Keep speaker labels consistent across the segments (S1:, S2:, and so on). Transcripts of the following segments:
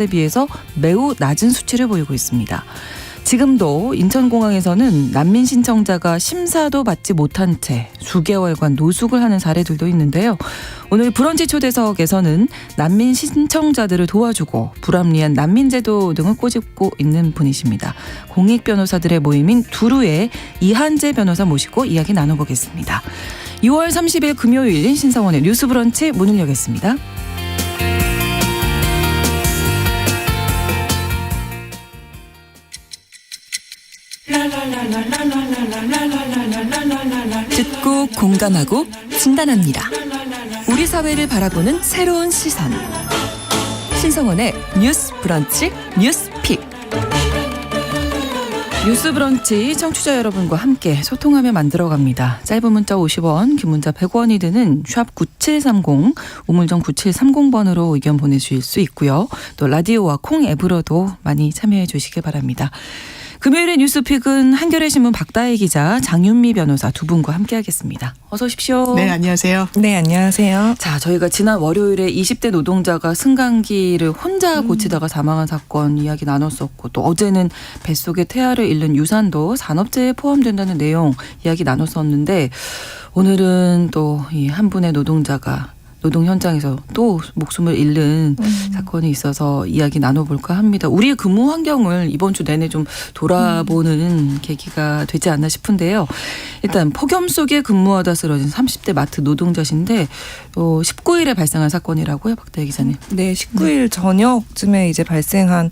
S1: 비해서 매우 낮은 수치를 보이고 있습니다. 지금도 인천공항에서는 난민 신청자가 심사도 받지 못한 채 수개월간 노숙을 하는 사례들도 있는데요. 오늘 브런치 초대석에서는 난민 신청자들을 도와주고 불합리한 난민제도 등을 꼬집고 있는 분이십니다. 공익변호사들의 모임인 두루의 이한재 변호사 모시고 이야기 나눠보겠습니다. 6월 30일 금요일 신성원의 뉴스 브런치 문을 여겠습니다.
S2: 듣고 공감하고 진단합니다. 우리 사회를 바라보는 새로운 시선. 신성원의 뉴스 브런치 뉴스픽.
S1: 뉴스 브런치 청취자 여러분과 함께 소통하며 만들어갑니다. 짧은 문자 50원, 긴 문자 100원이 드는 샵 9730, 우물정 9730번으로 의견 보내주실 수 있고요. 또 라디오와 콩 앱으로도 많이 참여해 주시기 바랍니다. 금요일의 뉴스픽은 한겨레 신문 박다혜 기자, 장윤미 변호사 두 분과 함께하겠습니다. 어서 오십시오.
S3: 네, 안녕하세요.
S2: 네, 안녕하세요.
S1: 자, 저희가 지난 월요일에 20대 노동자가 승강기를 혼자 고치다가 사망한 사건 이야기 나눴었고, 또 어제는 뱃속에 태아를 잃는 유산도 산업재해에 포함된다는 내용 이야기 나눴었는데, 오늘은 또 이 한 분의 노동자가 노동 현장에서 또 목숨을 잃는 사건이 있어서 이야기 나눠볼까 합니다. 우리의 근무 환경을 이번 주 내내 좀 돌아보는 계기가 되지 않나 싶은데요. 일단 폭염 속에 근무하다 쓰러진 30대 마트 노동자신데 19일에 발생한 사건이라고요, 박대희 기자님.
S4: 네, 19일 저녁쯤에 이제 발생한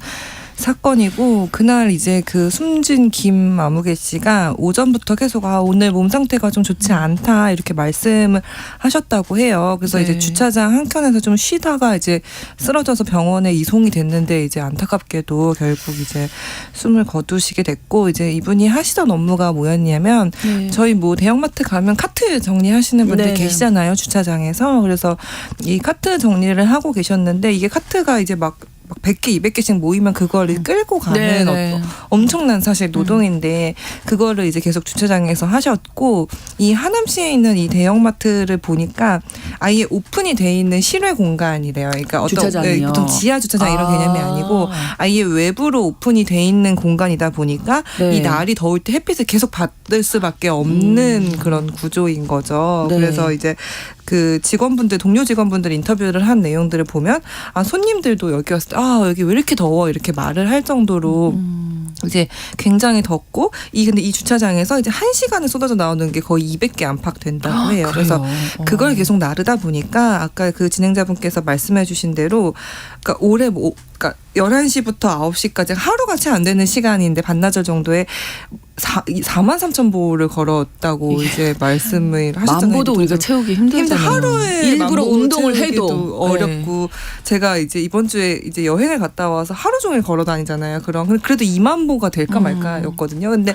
S4: 사건이고, 그날 이제 그 숨진 김아무개 씨가 오전부터 계속 오늘 몸 상태가 좀 좋지 않다 이렇게 말씀을 하셨다고 해요. 그래서
S1: 네.
S4: 이제 주차장 한켠에서 좀 쉬다가 이제 쓰러져서 병원에 이송이 됐는데, 이제 안타깝게도 결국 이제 숨을 거두시게 됐고, 이제 이분이 하시던 업무가 뭐였냐면 저희 뭐 대형마트 가면 카트 정리하시는 분들
S1: 네.
S4: 계시잖아요, 주차장에서. 그래서 이 카트 정리를 하고 계셨는데, 이게 카트가 이제 막 100개, 200개씩 모이면 그걸 끌고 가는
S1: 네네.
S4: 엄청난 사실 노동인데, 그거를 이제 계속 주차장에서 하셨고, 이 하남시에 있는 이 대형마트를 보니까 아예 오픈이 돼 있는 실외 공간이래요. 그러니까
S1: 주차장이요?
S4: 보통 지하 주차장 이런 개념이 아니고 아예 외부로 오픈이 돼 있는 공간이다 보니까
S1: 네.
S4: 이 날이 더울 때 햇빛을 계속 받을 수밖에 없는 그런 구조인 거죠.
S1: 네.
S4: 그래서 이제 그 직원분들, 동료 직원분들 인터뷰를 한 내용들을 보면, 손님들도 여기 왔을 때 여기 왜 이렇게 더워 이렇게 말을 할 정도로 이제 굉장히 덥고, 근데 이 주차장에서 이제 1시간에 쏟아져 나오는 게 거의 200개 안팎 된다고 해요. 그래서 그걸 계속 나르다 보니까 아까 그 진행자분께서 말씀해 주신 대로, 그러니까 올해 그러니까 11시부터 9시까지 하루가 채 안 되는 시간인데, 반나절 정도에 43,000보를 걸었다고 이제 말씀을 하셨잖아요.
S1: 만보도 우리가 채우기 힘들잖아요.
S4: 하루에
S1: 일부러
S4: 만보
S1: 운동을
S4: 채우기도
S1: 해도
S4: 어렵고, 제가 이제 이번 주에 이제 여행을 갔다 와서 하루 종일 걸어 다니잖아요. 그래도 2만보가 될까 말까였거든요. 근데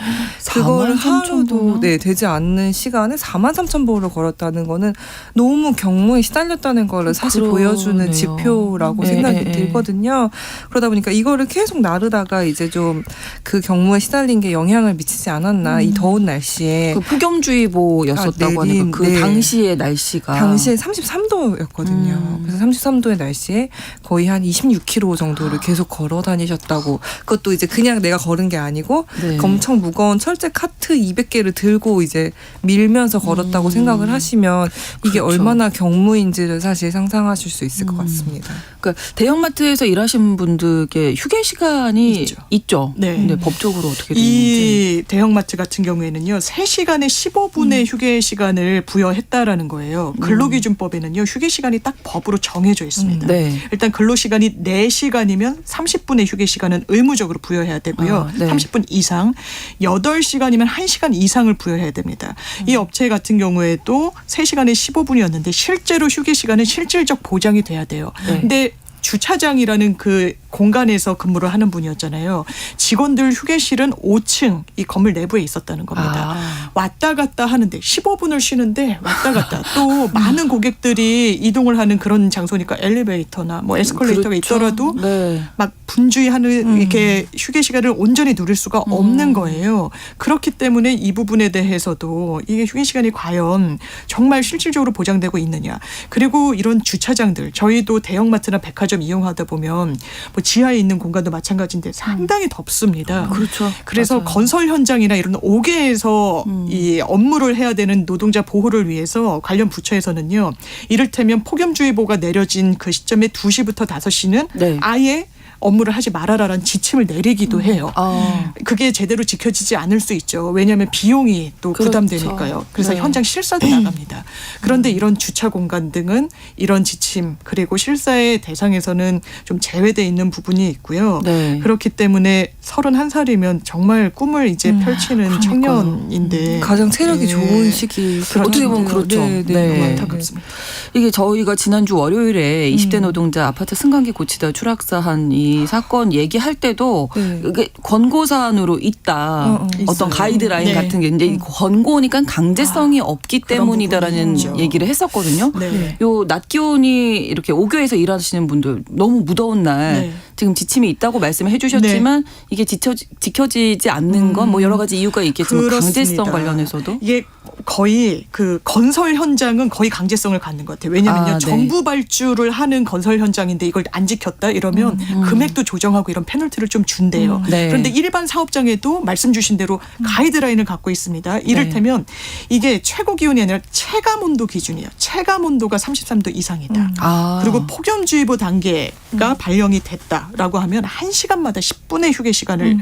S4: 그거를
S1: 43,000
S4: 하루도
S1: 보면?
S4: 되지 않는 시간에 43,000보를 걸었다는 거는 너무 경무에 시달렸다는 거를 사실
S1: 그러네요.
S4: 보여주는 지표라고 생각이 들거든요. 그러다 보니까 이거를 계속 나르다가 이제 좀 그 경무에 시달린 게 영향을 미치지 않았나, 이 더운 날씨에.
S1: 그 폭염주의보였었다고 하니까 그 당시의 날씨가
S4: 당시에 33도였거든요. 그래서 33도의 날씨에 거의 한 26km 정도를 계속 걸어 다니셨다고. 그것도 이제 그냥 내가 걸은 게 아니고
S1: 네.
S4: 엄청 무거운 철제 카트 200개를 들고 이제 밀면서 걸었다고 생각을 하시면 이게
S1: 그렇죠.
S4: 얼마나 경무인지를 사실 상상하실 수 있을 것 같습니다.
S1: 그러니까 대형마트에서 일하시는 분들께 휴게 시간이 있죠.
S3: 네.
S1: 근데 법적으로 어떻게 되는지.
S3: 이 대형마트 같은 경우에는요, 3시간에 15분의 휴게 시간을 부여했다라는 거예요. 근로기준법에는요, 휴게 시간이 딱 법으로 정해져 있습니다.
S1: 네.
S3: 일단 근로시간이 4시간이면 30분의 휴게 시간은 의무적으로 부여해야 되고요.
S1: 네.
S3: 30분 이상, 8시간이면 1시간 이상을 부여해야 됩니다. 이 업체 같은 경우에도 3시간에 15분이었는데 실제로 휴게 시간은 실질적 보장이 돼야 돼요.
S1: 네.
S3: 근데 주차장이라는 그 공간에서 근무를 하는 분이었잖아요. 직원들 휴게실은 5층 이 건물 내부에 있었다는 겁니다. 왔다 갔다 하는데 15분을 쉬는데 왔다 갔다 또 많은 고객들이 이동을 하는 그런 장소니까 엘리베이터나 뭐 에스컬레이터가
S1: 그렇죠.
S3: 있더라도
S1: 네.
S3: 막 분주히하는 이렇게 휴게 시간을 온전히 누릴 수가 없는 거예요. 그렇기 때문에 이 부분에 대해서도 이게 휴게 시간이 과연 정말 실질적으로 보장되고 있느냐. 그리고 이런 주차장들 저희도 대형마트나 백화점 이용하다 보면 뭐 지하에 있는 공간도 마찬가지인데 상당히 덥습니다.
S1: 그렇죠.
S3: 그래서
S1: 맞아요.
S3: 건설 현장이나 이런 옥외에서 이 업무를 해야 되는 노동자 보호를 위해서 관련 부처에서는요. 이를테면 폭염주의보가 내려진 그 시점에 2시부터 5시는
S1: 네.
S3: 아예 업무를 하지 말아라라는 지침을 내리기도 해요.
S1: 아.
S3: 그게 제대로 지켜지지 않을 수 있죠. 왜냐하면 비용이 또
S1: 그렇죠.
S3: 부담되니까요. 그래서
S1: 네.
S3: 현장 실사도 나갑니다. 그런데 이런 주차 공간 등은 이런 지침 그리고 실사의 대상에서는 좀 제외돼 있는 부분이 있고요.
S1: 네.
S3: 그렇기 때문에 31살이면 정말 꿈을 이제 펼치는 청년인데
S4: 가장 체력이
S3: 네.
S4: 좋은 시기.
S1: 어떻게 보면 그렇죠.
S4: 네, 네.
S1: 네.
S3: 너무 안타깝습니다.
S1: 이게 저희가 지난주 월요일에 20대 노동자 아파트 승강기 고치다 추락사한 이 사건 얘기할 때도
S4: 네.
S1: 이게 권고사안으로 있다. 어떤
S3: 있어요.
S1: 가이드라인
S3: 네.
S1: 같은 게 이제 권고니까 강제성이 없기
S3: 그런
S1: 때문이다라는
S3: 부분이 있죠.
S1: 얘기를 했었거든요.
S3: 네.
S1: 요 낮 기온이 이렇게 옥외에서 일하시는 분들 너무 무더운 날
S3: 네.
S1: 지금 지침이 있다고 말씀을 해주셨지만 이게 지켜지지 않는 건 뭐 여러 가지 이유가 있겠지만
S3: 그렇습니다.
S1: 강제성 관련해서도
S3: 이게 거의 그 건설 현장은 거의 강제성을 갖는 것 같아요. 왜냐하면요.
S1: 아, 네.
S3: 정부 발주를 하는 건설 현장인데 이걸 안 지켰다 이러면 금액도 조정하고 이런 페널티를 좀 준대요.
S1: 네.
S3: 그런데 일반 사업장에도 말씀 주신 대로 가이드라인을 갖고 있습니다. 이를테면 이게 최고 기온이 아니라 체감 온도 기준이에요. 체감 온도가 33도 이상이다.
S1: 아.
S3: 그리고 폭염주의보 단계가 발령이 됐다라고 하면 1시간마다 10분의 휴게 시간을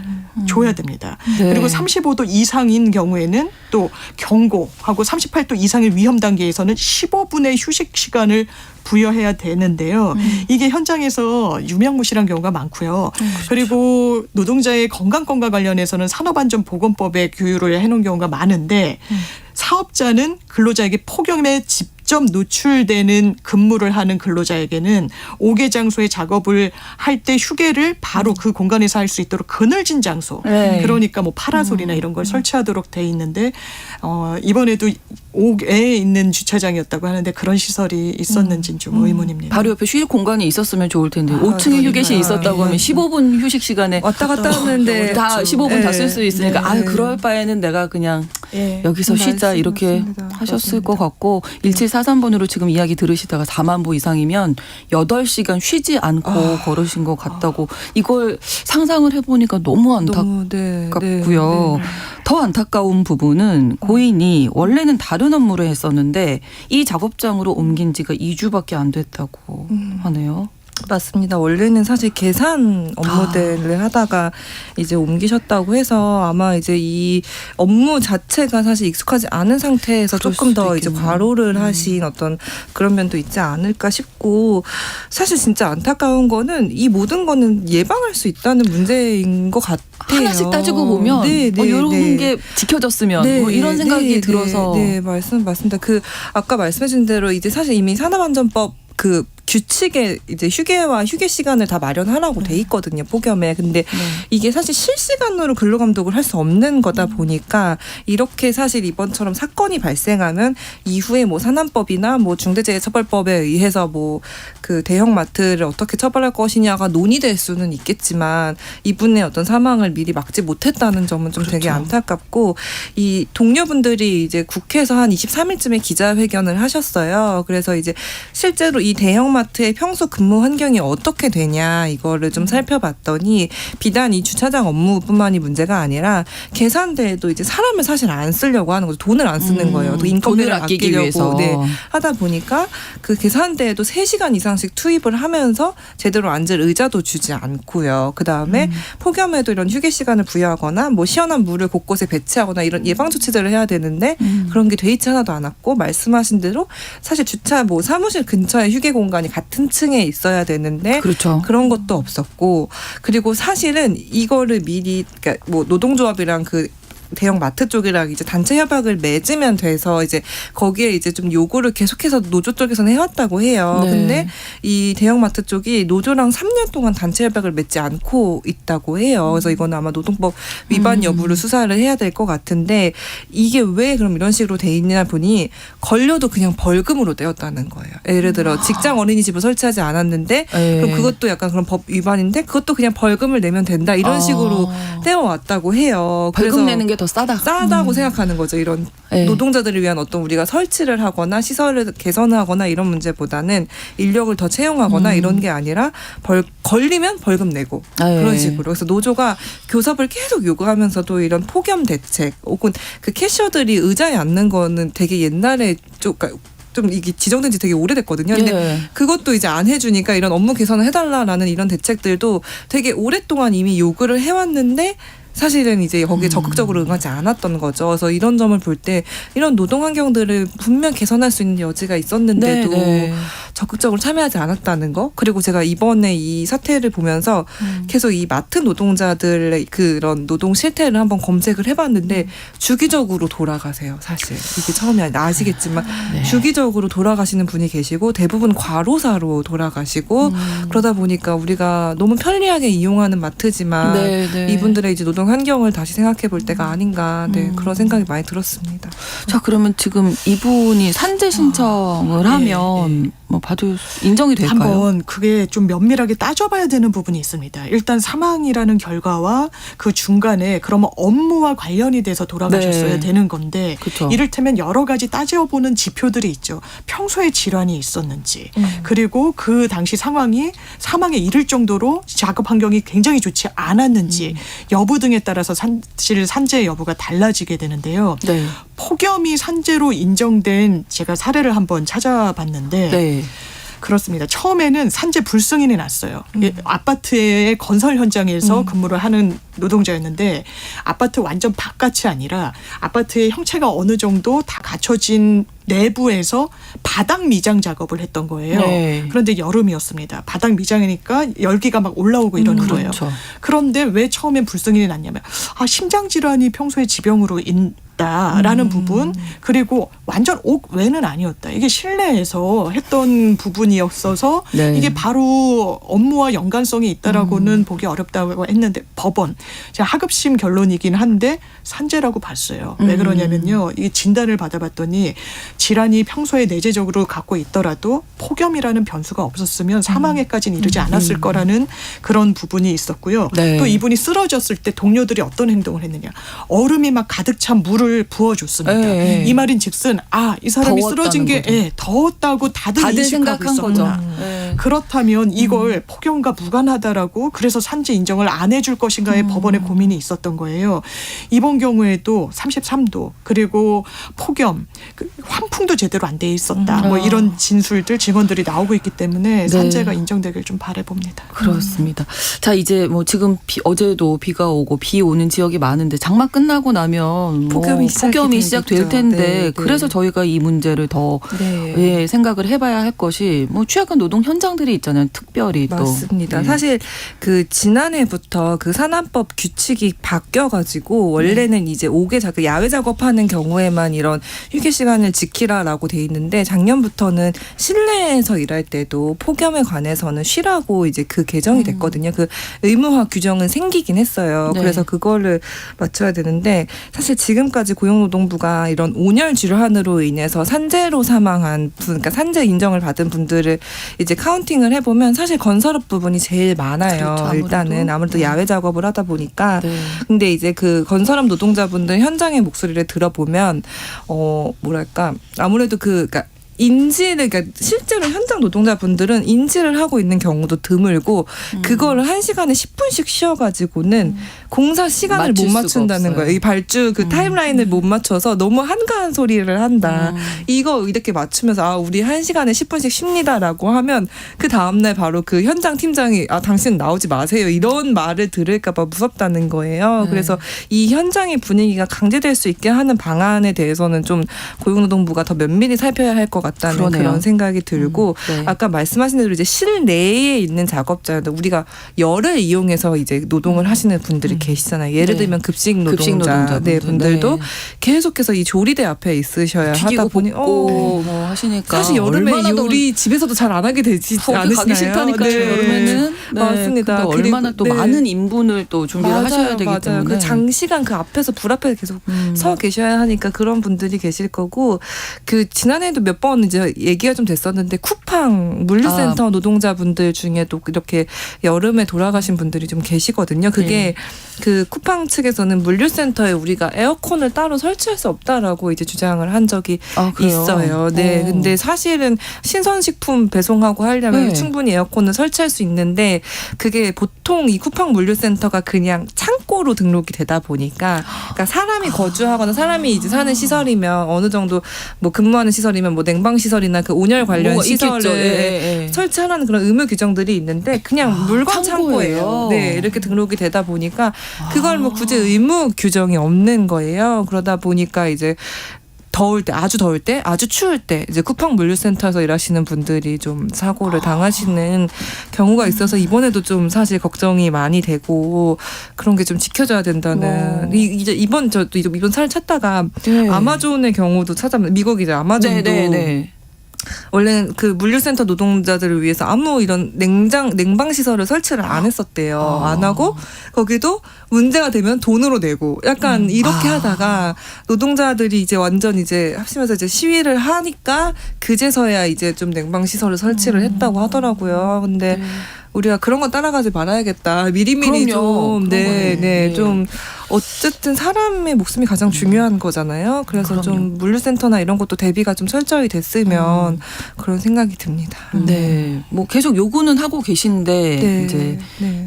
S3: 줘야 됩니다.
S1: 네.
S3: 그리고 35도 이상인 경우에는 또 경고하고 38도 이상의 위험 단계에서는 15분의 휴식 시간을 부여해야 되는데요. 이게 현장에서 유명무실한 경우가 많고요. 그리고 노동자의 건강권과 관련해서는 산업안전보건법에 규율을 해놓은 경우가 많은데 사업자는 근로자에게 폭염에 직접 노출되는 근무를 하는 근로자에게는 옥외 장소에 작업을 할 때 휴게를 바로 그 공간에서 할 수 있도록 그늘진 장소
S1: 네.
S3: 그러니까 뭐 파라솔이나 이런 걸 설치하도록 돼 있는데 이번에도 옥외에 있는 주차장이었다고 하는데 그런 시설이 있었는지는 좀 의문입니다.
S1: 바로 옆에 휴식 공간이 있었으면 좋을 텐데 5층에
S4: 그러니까요.
S1: 휴게실 있었다고 하면 15분 휴식 시간에
S4: 왔다 갔다 하는데
S1: 다 15분 다 쓸 수 있으니까
S4: 네.
S1: 아유 그럴 바에는 내가 그냥
S3: 예.
S1: 여기서 쉬자
S4: 말씀
S1: 이렇게
S4: 맞습니다.
S1: 하셨을 것 같고 1743번으로 지금 이야기 들으시다가 4만 보 이상이면 8시간 쉬지 않고 걸으신 것 같다고 이걸 상상을 해보니까 너무
S4: 너무
S1: 안타깝고요. 더 안타까운 부분은 고인이 원래는 다른 업무를 했었는데 이 작업장으로 옮긴 지가 2주밖에 안 됐다고 하네요.
S4: 맞습니다. 원래는 사실 계산 업무들을 하다가 이제 옮기셨다고 해서 아마 이제 이 업무 자체가 사실 익숙하지 않은 상태에서
S1: 그럴
S4: 조금
S1: 수도
S4: 더 이제
S1: 있겠네요.
S4: 과로를 하신 어떤 그런 면도 있지 않을까 싶고 사실 진짜 안타까운 거는 이 모든 거는 예방할 수 있다는 문제인 것 같아요.
S1: 하나씩 따지고 보면 이런 게 지켜졌으면 뭐 이런 생각이 들어서
S4: 맞습니다. 그 아까 말씀해준 대로 이제 사실 이미 산업안전법 그 규칙에 이제 휴게와 휴게 시간을 다 마련하라고 돼 있거든요. 폭염에. 근데 이게 사실 실시간으로 근로감독을 할 수 없는 거다 보니까 이렇게 사실 이번처럼 사건이 발생하면 이후에 뭐 산안법이나 뭐 중대재해처벌법에 의해서 뭐 그 대형마트를 어떻게 처벌할 것이냐가 논의될 수는 있겠지만 이분의 어떤 사망을 미리 막지 못했다는 점은 좀 되게 안타깝고 이 동료분들이 이제 국회에서 한 23일쯤에 기자회견을 하셨어요. 그래서 이제 실제로 이 대형마트의 평소 근무 환경이 어떻게 되냐 이거를 좀 살펴봤더니 비단 이 주차장 업무뿐만이 문제가 아니라 계산대에도 이제 사람을 사실 안 쓰려고 하는 거죠. 돈을 안 쓰는 거예요. 또 인건비를
S1: 돈을 아끼기
S4: 아끼려고
S1: 위해서.
S4: 하다 보니까 그 계산대에도 3시간 이상씩 투입을 하면서 제대로 앉을 의자도 주지 않고요. 그다음에 폭염에도 이런 휴게 시간을 부여하거나 뭐 시원한 물을 곳곳에 배치하거나 이런 예방 조치들을 해야 되는데 그런 게 돼 있지 하나도 않았고 말씀하신 대로 사실 주차 뭐 사무실 근처에 휴게 공간이 같은 층에 있어야 되는데
S1: 그렇죠.
S4: 그런 것도 없었고 그리고 사실은 이거를 미리 그러니까 뭐 노동조합이랑 그 대형 마트 쪽이랑 이제 단체 협약을 맺으면 돼서 이제 거기에 이제 좀 요구를 계속해서 노조 쪽에서는 해왔다고 해요.
S1: 네.
S4: 근데 이 대형 마트 쪽이 노조랑 3년 동안 단체 협약을 맺지 않고 있다고 해요. 그래서 이거는 아마 노동법 위반 여부를 수사를 해야 될 것 같은데 이게 왜 그럼 이런 식으로 돼 있냐 보니 걸려도 그냥 벌금으로 떼었다는 거예요. 예를 들어 직장 어린이집을 설치하지 않았는데 그럼 그것도 약간 그런 법 위반인데 그것도 그냥 벌금을 내면 된다 이런 식으로 떼어왔다고 해요.
S1: 벌금
S4: 그래서
S1: 내는 게 더 싸다.
S4: 싸다고 생각하는 거죠. 이런
S1: 네.
S4: 노동자들을 위한 어떤 우리가 설치를 하거나 시설을 개선하거나 이런 문제보다는 인력을 더 채용하거나 이런 게 아니라 걸리면 벌금 내고 그런 식으로. 그래서 노조가 교섭을 계속 요구하면서도 이런 폭염 대책 혹은 그 캐셔들이 의자에 앉는 거는 되게 옛날에 좀 이게 지정된 지 되게 오래됐거든요. 근데
S1: 예.
S4: 그것도 이제 안 해주니까 이런 업무 개선을 해달라라는 이런 대책들도 되게 오랫동안 이미 요구를 해왔는데 사실은 이제 거기에 적극적으로 응하지 않았던 거죠. 그래서 이런 점을 볼 때 이런 노동 환경들을 분명 개선할 수 있는 여지가 있었는데도
S1: 네.
S4: 적극적으로 참여하지 않았다는 거. 그리고 제가 이번에 이 사태를 보면서 계속 이 마트 노동자들의 그런 노동 실태를 한번 검색을 해봤는데 주기적으로 돌아가세요. 사실 이게 처음이 아시겠지만
S1: 네.
S4: 주기적으로 돌아가시는 분이 계시고 대부분 과로사로 돌아가시고 그러다 보니까 우리가 너무 편리하게 이용하는 마트지만
S1: 네, 네.
S4: 이분들의 이제 노동 환경을 다시 생각해 볼 때가 아닌가 그런 생각이 많이 들었습니다.
S1: 자, 그러면 지금 이분이 산재 신청을 하면 뭐 봐도 인정이 될까요?
S3: 한번 그게 좀 면밀하게 따져봐야 되는 부분이 있습니다. 일단 사망이라는 결과와 그 중간에 그러면 업무와 관련이 돼서 돌아가셨어야
S1: 네.
S3: 되는 건데
S1: 그쵸.
S3: 이를테면 여러 가지 따져보는 지표들이 있죠. 평소에 질환이 있었는지 그리고 그 당시 상황이 사망에 이를 정도로 작업 환경이 굉장히 좋지 않았는지 여부 등에 따라서 사실 산재 여부가 달라지게 되는데요.
S1: 네.
S3: 폭염이 산재로 인정된 제가 사례를 한번 찾아봤는데
S1: 네.
S3: 그렇습니다. 처음에는 산재 불승인이 났어요. 아파트의 건설 현장에서 근무를 하는 노동자였는데 아파트 완전 바깥이 아니라 아파트의 형체가 어느 정도 다 갖춰진 내부에서 바닥 미장 작업을 했던 거예요.
S1: 네.
S3: 그런데 여름이었습니다. 바닥 미장이니까 열기가 막 올라오고 이러는 거예요.
S1: 그렇죠.
S3: 그런데 왜 처음엔 불승인이 났냐면 심장 질환이 평소에 지병으로 라는 부분 그리고 완전 옥 외는 아니었다. 이게 실내에서 했던 부분이었어서
S1: 네.
S3: 이게 바로 업무와 연관성이 있다라고는 보기 어렵다고 했는데 법원 제가 하급심 결론이긴 한데 산재라고 봤어요. 왜 그러냐면요. 이 진단을 받아봤더니 질환이 평소에 내재적으로 갖고 있더라도 폭염이라는 변수가 없었으면 사망에까지는 이르지 않았을 거라는 그런 부분이 있었고요.
S1: 네.
S3: 또 이분이 쓰러졌을 때 동료들이 어떤 행동을 했느냐. 얼음이 막 가득 찬 물을 부어줬습니다.
S1: 네.
S3: 이 말인즉슨 이 사람이
S1: 더웠다는
S3: 쓰러진 게
S1: 거죠.
S3: 더웠다고 다들 인식하고
S1: 생각한 거죠.
S3: 있었구나.
S1: 네.
S3: 그렇다면 이걸 폭염과 무관하다라고 그래서 산재 인정을 안 해줄 것인가에 법원의 고민이 있었던 거예요. 이번 경우에도 33도 그리고 폭염 환풍도 제대로 안 돼 있었다. 뭐 이런 진술들 증언들이 나오고 있기 때문에 산재가 인정되길 좀 바라봅니다.
S1: 그렇습니다. 자, 이제 뭐 지금 어제도 비가 오고 비 오는 지역이 많은데 장마 끝나고 나면
S4: 폭염이
S1: 시작될
S4: 되겠죠.
S1: 텐데
S4: 네,
S1: 그래서 저희가 이 문제를 더
S4: 네.
S1: 생각을 해봐야 할 것이 뭐 취약한 노동 현장들이 있잖아요. 특별히 또.
S4: 맞습니다.
S1: 네.
S4: 사실 그 지난해부터 그 산안법 규칙이 바뀌어가지고 원래는 이제 그 야외 작업하는 경우에만 이런 휴게 시간을 지키라라고 돼 있는데 작년부터는 실내에서 일할 때도 폭염에 관해서는 쉬라고 이제 그 개정이 됐거든요. 그 의무화 규정은 생기긴 했어요.
S1: 네.
S4: 그래서 그거를 맞춰야 되는데 사실 지금까지 고용노동부가 이런 온열 질환으로 인해서 산재로 사망한 분, 그러니까 산재 인정을 받은 분들을 이제 카운팅을 해보면 사실 건설업 부분이 제일 많아요.
S1: 그렇죠,
S4: 일단은 아무래도 야외 작업을 하다 보니까.
S1: 네.
S4: 근데 이제 그 건설업 노동자분들 현장의 목소리를 들어보면 뭐랄까 아무래도 그러니까 그러니까 실제로 현장 노동자분들은 인지를 하고 있는 경우도 드물고 그거를 1시간에 10분씩 쉬어가지고는 공사 시간을 못
S1: 맞출 수가
S4: 맞춘다는
S1: 없어요.
S4: 거예요. 이 발주 그 타임라인을 못 맞춰서 너무 한가한 소리를 한다. 이거 이렇게 맞추면서 우리 1시간에 10분씩 쉽니다라고 하면 그 다음날 바로 그 현장 팀장이 당신 나오지 마세요. 이런 말을 들을까 봐 무섭다는 거예요. 그래서 이 현장의 분위기가 강제될 수 있게 하는 방안에 대해서는 좀 고용노동부가 더 면밀히 살펴야 할 것 같다는
S1: 그러네요.
S4: 그런 생각이 들고
S1: 네.
S4: 아까 말씀하신 대로 이제 실내에 있는 작업자들 우리가 열을 이용해서 이제 노동을 하시는 분들이 계시잖아요. 예를
S1: 네.
S4: 들면 급식
S1: 급식
S4: 노동자
S1: 노동자분들.
S4: 분들도
S1: 네.
S4: 계속해서 이 조리대 앞에 있으셔야 하다
S1: 튀기고
S4: 보니
S1: 볶고 뭐 하시니까
S4: 사실 여름에
S1: 얼마나 더
S4: 요리 집에서도 잘 안 하게 되지
S1: 거기
S4: 않으시나요?
S1: 가기 싫다니까요.
S4: 네.
S1: 여름에는. 네.
S4: 맞습니다.
S1: 근데 얼마나 또
S4: 그리고, 네.
S1: 많은 인분을 또 준비를 하셔야 되기 때문에.
S4: 그 장시간 그 앞에서 불 앞에 계속 서 계셔야 하니까 그런 분들이 계실 거고 그 지난해에도 몇 번 이제 얘기가 좀 됐었는데 쿠팡 물류센터 노동자분들 중에도 이렇게 여름에 돌아가신 분들이 좀 계시거든요. 그게 그 쿠팡 측에서는 물류센터에 우리가 에어컨을 따로 설치할 수 없다라고 이제 주장을 한 적이
S1: 그래요?
S4: 있어요. 네. 근데 사실은 신선식품 배송하고 하려면
S1: 네.
S4: 충분히 에어컨을 설치할 수 있는데 그게 보통 이 쿠팡 물류센터가 그냥 창고로 등록이 되다 보니까 그러니까 사람이 거주하거나 사람이 이제 사는 시설이면 어느 정도 뭐 근무하는 시설이면 뭐 냉방 시설이나 그 온열 관련
S1: 뭐가
S4: 시설을
S1: 있겠죠. 예.
S4: 설치하라는 그런 의무 규정들이 있는데 그냥 물건
S1: 창고예요.
S4: 창고예요. 네, 이렇게 등록이 되다 보니까 그걸 뭐 굳이 의무 규정이 없는 거예요. 그러다 보니까 이제 더울 때, 아주 더울 때, 아주 추울 때 이제 쿠팡 물류센터에서 일하시는 분들이 좀 사고를 당하시는 경우가 있어서 이번에도 좀 사실 걱정이 많이 되고 그런 게 좀 지켜져야 된다는 이제 이번 사를 찾다가
S1: 네.
S4: 아마존의 경우도 찾아보면 미국 이제 아마존도
S1: 네.
S4: 원래는 그 물류센터 노동자들을 위해서 아무 이런 냉방 시설을 설치를 안 했었대요. 안 하고 거기도 문제가 되면 돈으로 내고 약간 이렇게 하다가 노동자들이 이제 완전 이제 합심해서 이제 시위를 하니까 그제서야 이제 좀 냉방 시설을 설치를 했다고 하더라고요. 근데 우리가 그런 건 따라가지 말아야겠다. 미리미리
S1: 그럼요.
S4: 좀, 좀 어쨌든 사람의 목숨이 가장 중요한 거잖아요. 그래서 좀 물류센터나 이런 것도 대비가 좀 철저히 됐으면 그런 생각이 듭니다.
S1: 네. 뭐 계속 요구는 하고 계신데
S4: 네.
S1: 이제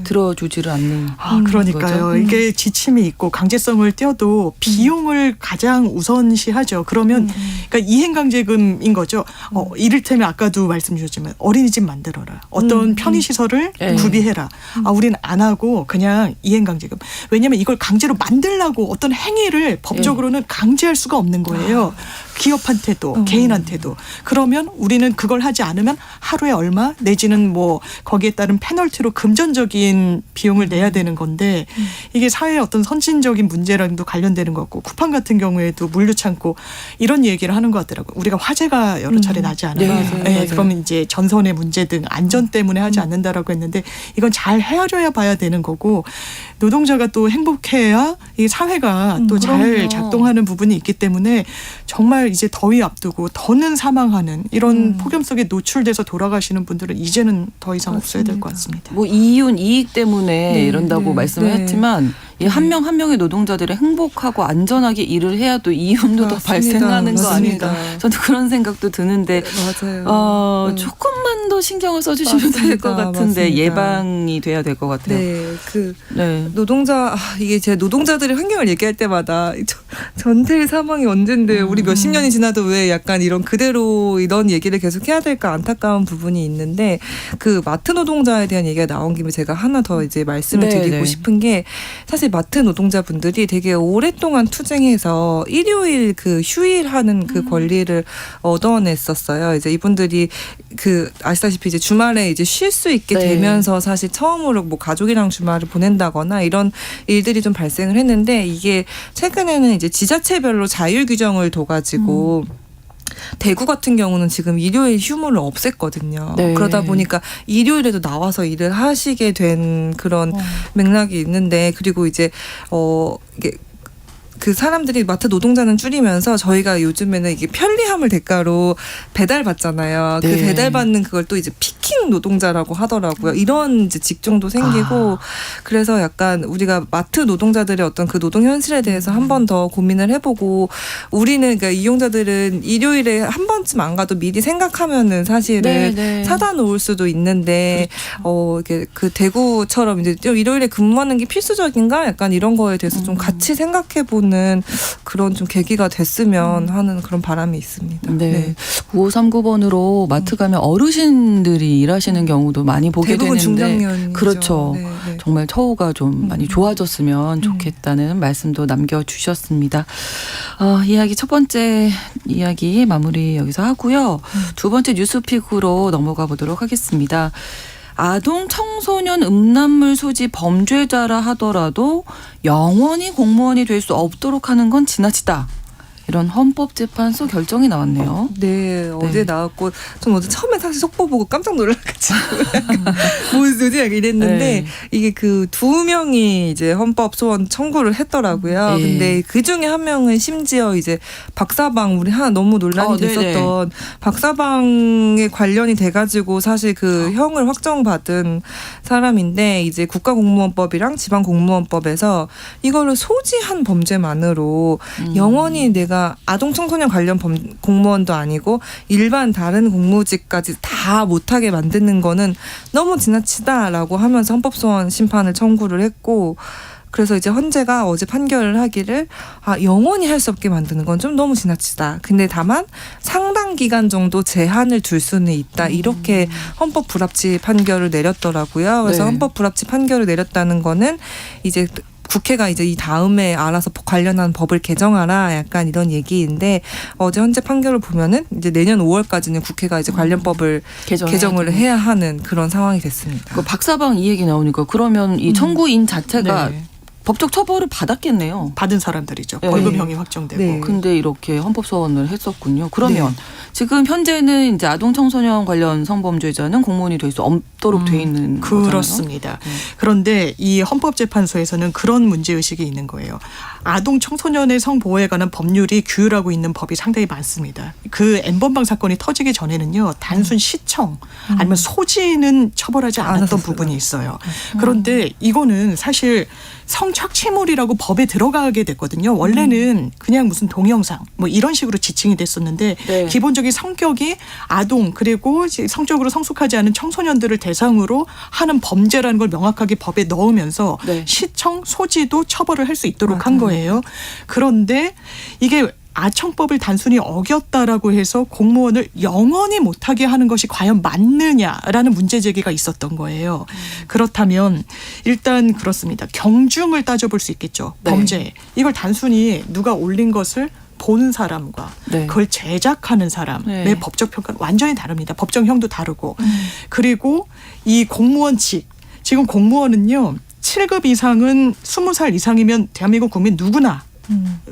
S1: 들어주지를 않는.
S3: 그러니까요.
S1: 거죠.
S3: 이게 지침이 있고 강제성을 띄어도 비용을 가장 우선시하죠. 그러면 그러니까 이행강제금인 거죠. 이를테면 아까도 말씀 주셨지만 어린이집 만들어라. 어떤 편의시설을
S1: 네.
S3: 구비해라. 우리는 안 하고 그냥 이행강제금. 왜냐하면 이걸 강제로 만들라고 어떤 행위를 법적으로는 강제할 수가 없는 거예요. 기업한테도 개인한테도. 그러면 우리는 그걸 하지 않으면 하루에 얼마 내지는 뭐 거기에 따른 페널티로 금전적인 비용을 내야 되는 건데 이게 사회의 어떤 선진적인 문제랑도 관련되는 것 같고 쿠팡 같은 경우에도 물류창고 이런 얘기를 하는 것 같더라고요. 우리가 화재가 여러 차례 나지 않아요.
S1: 네,
S3: 그러면 이제 전선의 문제 등 안전 때문에 하지 않는다라고 했는데 이건 잘 헤아려야 봐야 되는 거고 노동자가 또 행복해야 이 사회가 또 잘
S1: 그럼요.
S3: 작동하는 부분이 있기 때문에 정말 이제 더위 앞두고 더는 사망하는 이런 폭염 속에 노출돼서 돌아가시는 분들은 이제는 더 이상 없어야 될 것 같습니다.
S1: 뭐 이윤 이익 때문에 이런다고 말씀을 했지만 이 한 명 한 명의 노동자들이 행복하고 안전하게 일을 해야 또 이윤도 더 발생하는 거 아닌가. 저도 그런 생각도 드는데
S4: 맞아요.
S1: 조금만 더 신경을 써주시면 될 것 같은데
S4: 맞습니다.
S1: 예방이 돼야 될 것 같아요.
S4: 네,
S1: 네.
S4: 이게 제 노동자들의 환경을 얘기할 때마다 전태일 사망이 언젠데 우리 몇십 년이 지나도 왜 약간 이런 그대로 이런 얘기를 계속 해야 될까 안타까운 부분이 있는데 그 마트 노동자에 대한 얘기가 나온 김에 제가 하나 더 이제 말씀을
S1: 네,
S4: 드리고
S1: 네.
S4: 싶은 게 사실 마트 노동자분들이 되게 오랫동안 투쟁해서 일요일 그 휴일하는 그 권리를 얻어냈었어요. 이제 이분들이 그 아시다시피 이제 주말에 이제 쉴 수 있게
S1: 네.
S4: 되면서 사실 처음으로 뭐 가족이랑 주말을 보낸다거나 이런 일들이 좀 발생을 했는데 이게 최근에는 이제 지자체별로 자율 규정을 둬가지고 대구 같은 경우는 지금 일요일 휴무를 없앴거든요.
S1: 네.
S4: 그러다 보니까 일요일에도 나와서 일을 하시게 된 그런 맥락이 있는데 그리고 이제 이게 그 사람들이 마트 노동자는 줄이면서 저희가 요즘에는 이게 편리함을 대가로 배달 받잖아요.
S1: 네.
S4: 그 배달 받는 그걸 또 이제 피킹 노동자라고 하더라고요. 이런 이제 직종도 생기고 그래서 약간 우리가 마트 노동자들의 어떤 그 노동 현실에 대해서 한 번 더 고민을 해보고 우리는 그러니까 이용자들은 일요일에 한 번쯤 안 가도 미리 생각하면은 사실은 사다 놓을 수도 있는데 이게 그 대구처럼 이제 일요일에 근무하는 게 필수적인가 약간 이런 거에 대해서 좀 같이 생각해보는 그런 좀 계기가 됐으면 하는 그런 바람이 있습니다.
S1: 네. 9539번으로 마트 가면 어르신들이 일하시는 경우도 많이 보게
S4: 대부분
S1: 되는데
S4: 중장년이죠.
S1: 그렇죠.
S4: 네, 네.
S1: 정말 처우가 좀 많이 좋아졌으면 좋겠다는 말씀도 남겨주셨습니다. 이야기 첫 번째 이야기 마무리 여기서 하고요. 두 번째 뉴스픽으로 넘어가 보도록 하겠습니다. 아동 청소년 음란물 소지 범죄자라 하더라도 영원히 공무원이 될 수 없도록 하는 건 지나치다. 이런 헌법재판소 결정이 나왔네요.
S4: 네, 어제 나왔고 전 어제 처음에 사실 속보 보고 깜짝 놀라가지고 뭐지 약간 이랬는데
S1: 네.
S4: 이게 그 두 명이 이제 헌법 소원 청구를 했더라고요.
S1: 네.
S4: 근데 그 중에 한 명은 심지어 이제 박사방 우리 하나 너무 논란이
S1: 네네.
S4: 됐었던 박사방에 관련이 돼가지고 사실 그 형을 확정받은 사람인데 이제 국가공무원법이랑 지방공무원법에서 이거를 소지한 범죄만으로 영원히 내가 아동 청소년 관련 공무원도 아니고 일반 다른 공무직까지 다 못하게 만드는 거는 너무 지나치다라고 하면서 헌법소원 심판을 청구를 했고 그래서 이제 헌재가 어제 판결을 하기를 영원히 할 수 없게 만드는 건 좀 너무 지나치다. 근데 다만 상당 기간 정도 제한을 둘 수는 있다. 이렇게 헌법 불합치 판결을 내렸더라고요. 그래서
S1: 네.
S4: 헌법 불합치 판결을 내렸다는 거는 이제 국회가 이제 이 다음에 알아서 관련한 법을 개정하라 약간 이런 얘기인데 어제 헌재 판결을 보면은 이제 내년 5월까지는 국회가 이제 관련 법을 개정을 해야 하는 그런 상황이 됐습니다.
S1: 그 박사방 이 얘기 나오니까 그러면 이 청구인 자체가
S3: 네.
S1: 법적 처벌을 받았겠네요.
S3: 받은 사람들이죠.
S1: 네.
S3: 벌금형이 확정되고.
S4: 네.
S1: 근데 이렇게 헌법 소원을 했었군요. 그러면
S3: 네.
S1: 지금 현재는 이제 아동 청소년 관련 성범죄자는 공무원이 될 수 없도록 돼 있는 거잖아요.
S3: 그렇습니다. 그런데 이 헌법재판소에서는 그런 문제의식이 있는 거예요. 아동 청소년의 성보호에 관한 법률이 규율하고 있는 법이 상당히 많습니다. 그 N번방 사건이 터지기 전에는요. 단순 시청 아니면 소지는 처벌하지 않았던
S4: 않았었어요.
S3: 부분이 있어요. 그런데 이거는 사실 성착취물이라고 법에 들어가게 됐거든요. 원래는 그냥 무슨 동영상 뭐 이런 식으로 지칭이 됐었는데
S1: 네.
S3: 기본적인 성격이 아동 그리고 성적으로 성숙하지 않은 청소년들을 대상으로 하는 범죄라는 걸 명확하게 법에 넣으면서
S1: 네.
S3: 시청, 소지도 처벌을 할 수 있도록 한 거예요. 그런데 이게 아청법을 단순히 어겼다라고 해서 공무원을 영원히 못하게 하는 것이 과연 맞느냐라는 문제 제기가 있었던 거예요. 그렇다면 일단 그렇습니다. 경중을 따져볼 수 있겠죠.
S1: 네.
S3: 범죄. 이걸 단순히 누가 올린 것을 본 사람과
S1: 네.
S3: 그걸 제작하는 사람의
S1: 네.
S3: 법적 평가는 완전히 다릅니다. 법정형도 다르고. 그리고 이 공무원직. 지금 공무원은요. 7급 이상은 20살 이상이면 대한민국 국민 누구나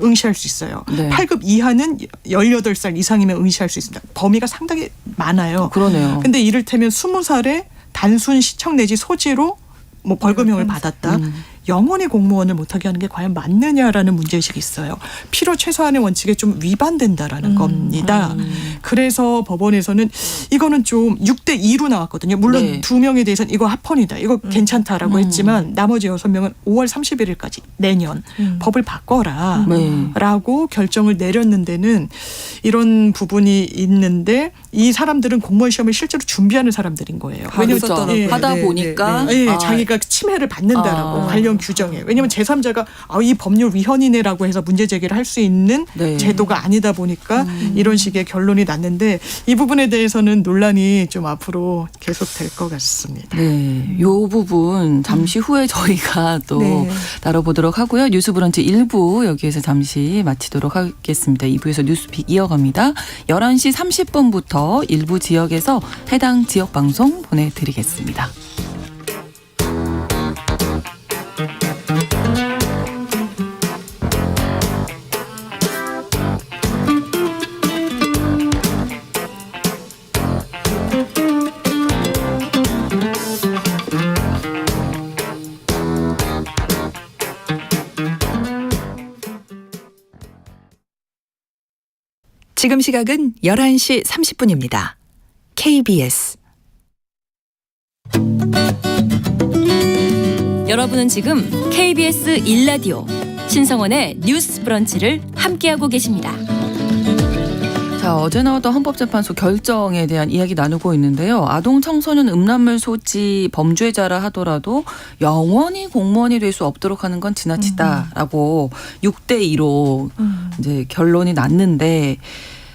S3: 응시할 수 있어요.
S1: 네.
S3: 8급 이하는 18살 이상이면 응시할 수 있습니다. 범위가 상당히 많아요.
S1: 그러네요.
S3: 근데 이를테면 20살에 단순 시청 내지 소지로 뭐 벌금형을 받았다. 영원히 공무원을 못하게 하는 게 과연 맞느냐라는 문제의식이 있어요. 필요 최소한의 원칙에 좀 위반된다라는 겁니다. 그래서 법원에서는 이거는 좀 6대2로 나왔거든요. 물론
S1: 네.
S3: 2명에 대해서는 이거 합헌이다. 이거 괜찮다라고 했지만 나머지 6명은 5월 31일까지 내년 법을 바꿔라
S1: 네.
S3: 라고 결정을 내렸는 데는 이런 부분이 있는데 이 사람들은 공무원 시험을 실제로 준비하는 사람들인 거예요.
S1: 그렇죠.
S3: 예,
S1: 하다
S4: 네,
S1: 보니까
S3: 예,
S1: 아,
S3: 자기가 침해를 받는다라고 관련 규정에. 왜냐하면 제3자가 이 법률 위헌이네라고 해서 문제 제기를 할 수 있는
S1: 네.
S3: 제도가 아니다 보니까 이런 식의 결론이 났는데 이 부분에 대해서는 논란이 좀 앞으로 계속될 것 같습니다.
S1: 네, 요 부분 잠시 후에 저희가 또
S4: 네.
S1: 다뤄보도록 하고요. 뉴스브런치 1부 여기에서 잠시 마치도록 하겠습니다. 2부에서 뉴스픽 이어갑니다. 11시 30분부터 일부 지역에서 해당 지역 방송 보내드리겠습니다.
S2: 지금 시각은 11시 30분입니다. KBS
S5: 여러분은 지금 KBS 1라디오 신성원의 뉴스 브런치를 함께하고 계십니다.
S1: 자, 어제 나왔던 헌법재판소 결정에 대한 이야기 나누고 있는데요. 아동 청소년 음란물 소지 범죄자라 하더라도 영원히 공무원이 될 수 없도록 하는 건 지나치다라고 6대2로 이제 결론이 났는데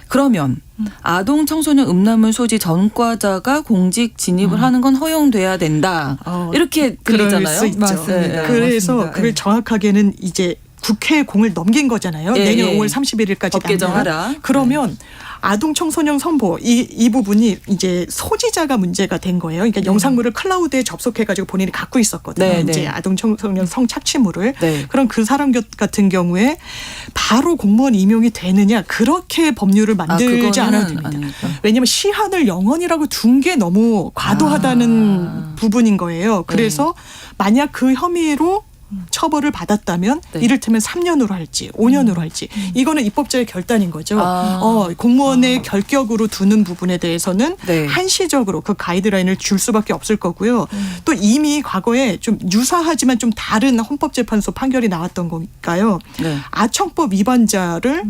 S1: 그러면 아동 청소년 음란물 소지 전과자가 공직 진입을 하는 건 허용돼야 된다. 이렇게
S3: 그럴
S1: 들리잖아요.
S3: 수 있죠.
S4: 맞습니다.
S3: 그래서
S4: 맞습니다.
S3: 그걸
S4: 네.
S3: 정확하게는 이제 국회에 공을 넘긴 거잖아요.
S1: 예,
S3: 내년
S1: 예.
S3: 5월 31일까지
S1: 법 개정하라.
S3: 그러면 아동 청소년 선보 이 부분이 이제 소지자가 문제가 된 거예요. 그러니까 영상물을 클라우드에 접속해가지고 본인이 갖고 있었거든요.
S1: 네,
S3: 이제
S1: 네.
S3: 아동 청소년 성착취물을.
S1: 네.
S3: 그럼 그 사람 같은 경우에 바로 공무원 임용이 되느냐 그렇게 법률을 만들지 않아도 됩니다. 왜냐하면 시한을 영원이라고 둔 게 너무 과도하다는 부분인 거예요. 그래서 만약 그 혐의로 처벌을 받았다면
S1: 네.
S3: 이를테면 3년으로 할지 5년으로 할지 이거는 입법자의 결단인 거죠.
S1: 아.
S3: 공무원의 결격으로 두는 부분에 대해서는
S1: 네.
S3: 한시적으로 그 가이드라인을 줄 수밖에 없을 거고요. 또 이미 과거에 좀 유사하지만 좀 다른 헌법재판소 판결이 나왔던 거니까요.
S1: 네.
S3: 아청법 위반자를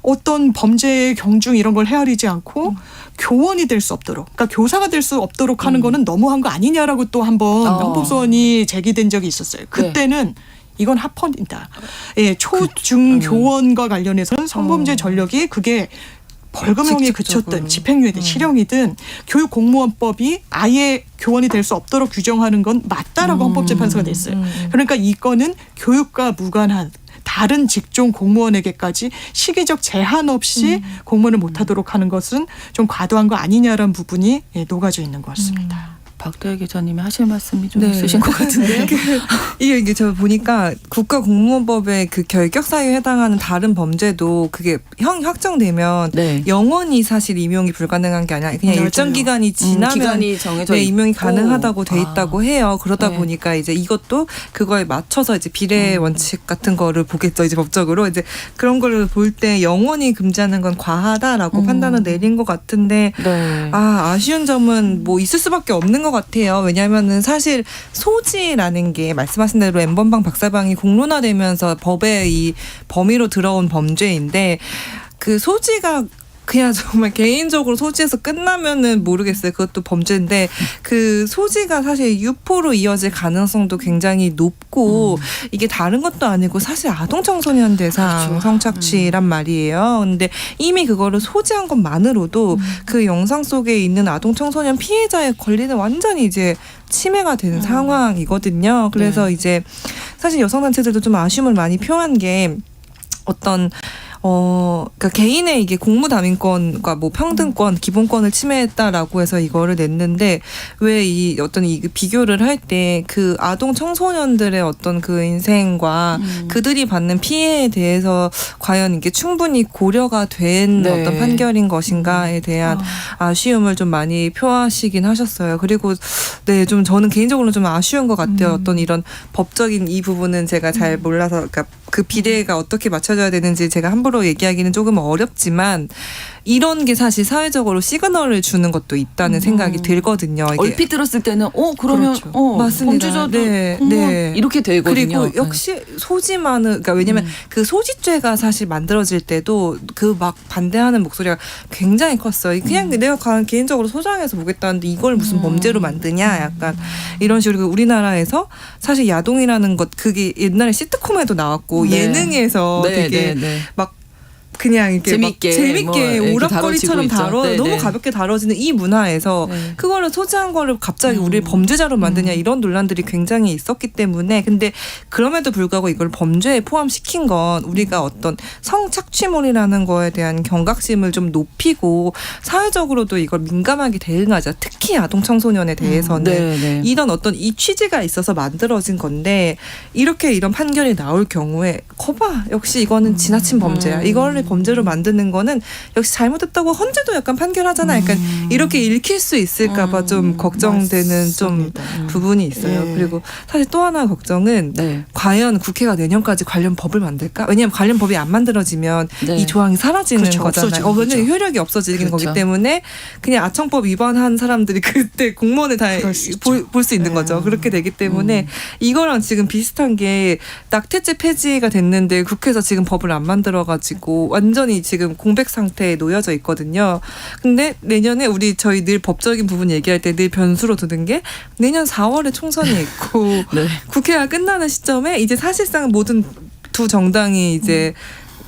S3: 어떤 범죄의 경중 이런 걸 헤아리지 않고 교원이 될 수 없도록, 그러니까 교사가 될 수 없도록 하는 거는 너무한 거 아니냐라고 또 한번 헌법소원이 제기된 적이 있었어요. 그때는 이건 합헌이다. 예, 초중 교원과 관련해서는 성범죄 전력이 그게 벌금형에 그쳤든 집행유예든 실형이든 교육공무원법이 아예 교원이 될 수 없도록 규정하는 건 맞다라고 헌법재판소가 냈어요. 그러니까 이거는 교육과 무관한 다른 직종 공무원에게까지 시기적 제한 없이 공무원을 못하도록 하는 것은 좀 과도한 거 아니냐라는 부분이 녹아져 있는 것 같습니다.
S1: 박도혜 기자님이 하실 말씀이 좀
S4: 네.
S1: 있으신 것 같은데요.
S4: 이게 저 보니까 국가공무원법의 그 결격 사유에 해당하는 다른 범죄도 그게 형이 확정되면
S1: 네.
S4: 영원히 사실 임용이 불가능한 게 아니라 그냥
S3: 맞아요.
S4: 일정 기간이 지나면
S1: 기간이 정해져
S4: 네, 임용이
S1: 있고.
S4: 가능하다고 돼 있다고 해요. 그러다
S1: 네.
S4: 보니까 이제 이것도 그거에 맞춰서 이제 비례 원칙 같은 거를 보겠죠. 이제 법적으로 이제 그런 거를 볼 때 영원히 금지하는 건 과하다라고 판단을 내린 것 같은데
S1: 네.
S4: 아쉬운 점은 뭐 있을 수밖에 없는 것 같아요. 왜냐하면은 사실 소지라는 게 말씀하신 대로 N번방 박사방이 공론화되면서 법의 이 범위로 들어온 범죄인데 그 소지가 그냥 정말 개인적으로 소지해서 끝나면은 모르겠어요. 그것도 범죄인데 그 소지가 사실 유포로 이어질 가능성도 굉장히 높고 이게 다른 것도 아니고 사실 아동 청소년 대상
S1: 그렇죠.
S4: 성착취란 말이에요. 근데 이미 그거를 소지한 것만으로도 그 영상 속에 있는 아동 청소년 피해자의 권리는 완전히 이제 침해가 되는 상황이거든요. 그래서 이제 사실 여성단체들도 좀 아쉬움을 많이 표한 게 어떤 그러니까 개인의 이게 공무담임권과 뭐 평등권, 기본권을 침해했다라고 해서 이거를 냈는데 왜 이 어떤 이 비교를 할 때 그 아동 청소년들의 어떤 그 인생과 그들이 받는 피해에 대해서 과연 이게 충분히 고려가 된
S1: 네.
S4: 어떤 판결인 것인가에 대한 아쉬움을 좀 많이 표하시긴 하셨어요. 그리고 네, 좀 저는 개인적으로 좀 아쉬운 것 같아요. 어떤 이런 법적인 이 부분은 제가 잘 몰라서 그러니까 그 비례가 어떻게 맞춰져야 되는지 제가 함부로 얘기하기는 조금 어렵지만 이런 게 사실 사회적으로 시그널을 주는 것도 있다는 생각이 들거든요. 이게
S1: 얼핏 들었을 때는 그러면
S3: 그렇죠.
S1: 범죄자도
S4: 맞습니다. 공무원
S1: 이렇게 되거든요.
S4: 그리고 역시 소지만은 그러니까 왜냐면 그 소지죄가 사실 만들어질 때도 그 막 반대하는 목소리가 굉장히 컸어요. 그냥 내가 개인적으로 소장해서 보겠다는데 이걸 무슨 범죄로 만드냐 약간 이런 식으로 우리나라에서 사실 야동이라는 것 그게 옛날에 시트콤에도 나왔고
S1: 네.
S4: 예능에서
S1: 네,
S4: 되게
S1: 네, 네.
S4: 막 그냥 이렇게
S1: 재밌게
S4: 막
S1: 뭐 이렇게
S4: 오락거리처럼
S1: 다뤄지고 있죠.
S4: 너무
S1: 네, 네.
S4: 가볍게 다뤄지는 이 문화에서
S1: 네.
S4: 그거를 소지한 거를 갑자기 우리를 범죄자로 만드냐 이런 논란들이 굉장히 있었기 때문에 근데 그럼에도 불구하고 이걸 범죄에 포함시킨 건 우리가 어떤 성착취물이라는 거에 대한 경각심을 좀 높이고 사회적으로도 이걸 민감하게 대응하자. 특히 아동 청소년에 대해서는
S1: 네, 네.
S4: 이런 어떤 이 취지가 있어서 만들어진 건데 이렇게 이런 판결이 나올 경우에 거봐 역시 이거는 지나친 범죄야. 이거를 범죄로 만드는 거는 역시 잘못했다고 헌재도 약간 판결하잖아. 약간 이렇게 읽힐 수 있을까봐 좀 걱정되는 좀
S3: 맞습니다.
S4: 부분이 있어요.
S3: 예.
S4: 그리고 사실 또 하나 걱정은
S1: 네.
S4: 과연 국회가 내년까지 관련 법을 만들까? 왜냐하면 관련 법이 안 만들어지면
S1: 네.
S4: 이 조항이 사라지는
S3: 그렇죠.
S4: 거잖아요.
S3: 없어지는
S4: 왜냐면
S3: 거죠.
S4: 효력이 없어지는
S1: 그렇죠.
S4: 거기 때문에 그냥 아청법 위반한 사람들이 그때 공무원을 다
S3: 그럴 수 있죠.
S4: 볼 수 있는 거죠. 그렇게 되기 때문에 이거랑 지금 비슷한 게 낙태죄 폐지가 됐는데 국회에서 지금 법을 안 만들어가지고 완전히 지금 공백 상태에 놓여져 있거든요. 근데 내년에 저희 늘 법적인 부분 얘기할 때 늘 변수로 두는 게 내년 4월에 총선이 있고
S1: 네.
S4: 국회가 끝나는 시점에 이제 사실상 모든 두 정당이 이제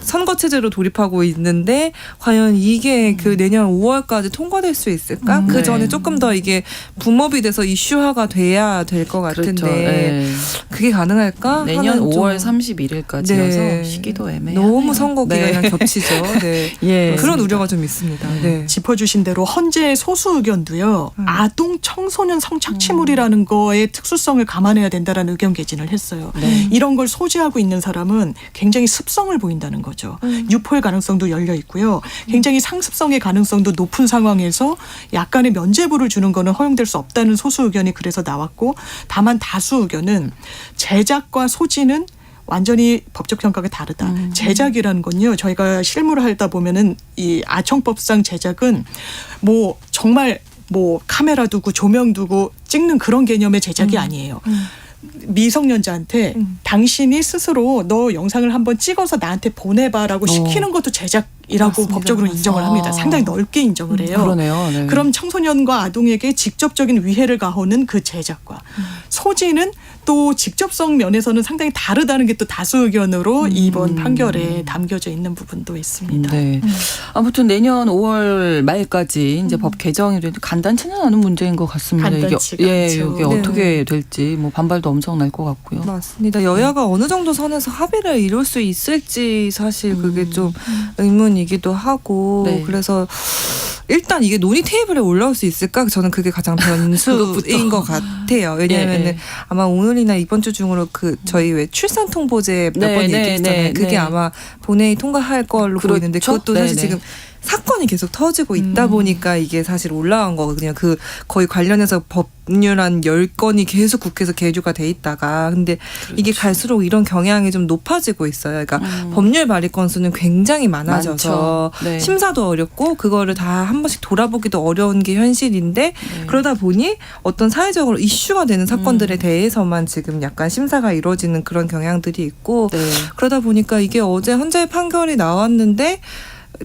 S4: 선거 체제로 돌입하고 있는데 과연 이게 그 내년 5월까지 통과될 수 있을까? 그 전에
S1: 네.
S4: 조금 더 이게 붐업이 돼서 이슈화가 돼야 될 것 같은데
S1: 그렇죠. 네.
S4: 그게 가능할까?
S1: 내년
S4: 하는 좀
S1: 5월 31일까지여서
S4: 네.
S1: 시기도 애매해요.
S4: 너무 선거 기간이랑 겹치죠. 네.
S1: 예.
S4: 그런 우려가 좀 있습니다. 네.
S3: 짚어주신 대로 헌재의 소수 의견도요. 아동 청소년 성착취물이라는 거의 특수성을 감안해야 된다라는 의견 개진을 했어요.
S1: 네.
S3: 이런 걸 소지하고 있는 사람은 굉장히 습성을 보인다는 거죠. 유포의 가능성도 열려 있고요. 굉장히 상습성의 가능성도 높은 상황에서 약간의 면죄부를 주는 거는 허용될 수 없다는 소수 의견이 그래서 나왔고, 다만 다수 의견은 제작과 소지는 완전히 법적 평가가 다르다. 제작이라는 건요, 저희가 실무를 하다 보면은 이 아청법상 제작은 뭐 정말 뭐 카메라 두고 조명 두고 찍는 그런 개념의 제작이 아니에요. 미성년자한테 당신이 스스로 너 영상을 한번 찍어서 나한테 보내봐라고 시키는 것도 제작이라고
S4: 맞습니다.
S3: 법적으로 인정을 합니다. 상당히 넓게 인정을 해요.
S1: 그러네요. 네.
S3: 그럼 청소년과 아동에게 직접적인 위해를 가하는 그 제작과 소지는 또 직접성 면에서는 상당히 다르다는 게 또 다수 의견으로 이번 판결에 담겨져 있는 부분도 있습니다.
S1: 네. 아무튼 내년 5월 말까지 이제 법 개정이 돼도 간단치는 않은 문제인 것 같습니다.
S3: 간단치가
S1: 이게
S3: 않죠.
S1: 이게
S4: 네.
S1: 어떻게 될지 뭐 반발도 엄청 날 것 같고요.
S4: 맞습니다. 여야가 어느 정도 선에서 합의를 이룰 수 있을지 사실 그게 좀 의문이기도 하고
S1: 네.
S4: 그래서 일단 이게 논의 테이블에 올라올 수 있을까? 저는 그게 가장 변수인 것 같아요. 왜냐하면
S1: 네.
S4: 아마 오늘이나 이번 주 중으로 그 저희 왜 출산 통보제 몇
S1: 네,
S4: 번
S1: 네,
S4: 얘기했잖아요.
S1: 네,
S4: 그게
S1: 네.
S4: 아마 본회의 통과할 걸로
S1: 그렇죠?
S4: 보이는데 그것도 사실
S1: 네, 네.
S4: 지금 사건이 계속 터지고 있다 보니까 이게 사실 올라온 거거든요. 그 거의 관련해서 법률 한 10건이 계속 국회에서 계류가 돼 있다가 근데 이게 갈수록 이런 경향이 좀 높아지고 있어요. 그러니까 법률 발의 건수는 굉장히 많아져서
S1: 많죠. 네.
S4: 심사도 어렵고 그거를 다 한 번씩 돌아보기도 어려운 게 현실인데 그러다 보니 어떤 사회적으로 이슈가 되는 사건들에 대해서만 지금 약간 심사가 이루어지는 그런 경향들이 있고
S1: 네.
S4: 그러다 보니까 이게 어제 헌재 판결이 나왔는데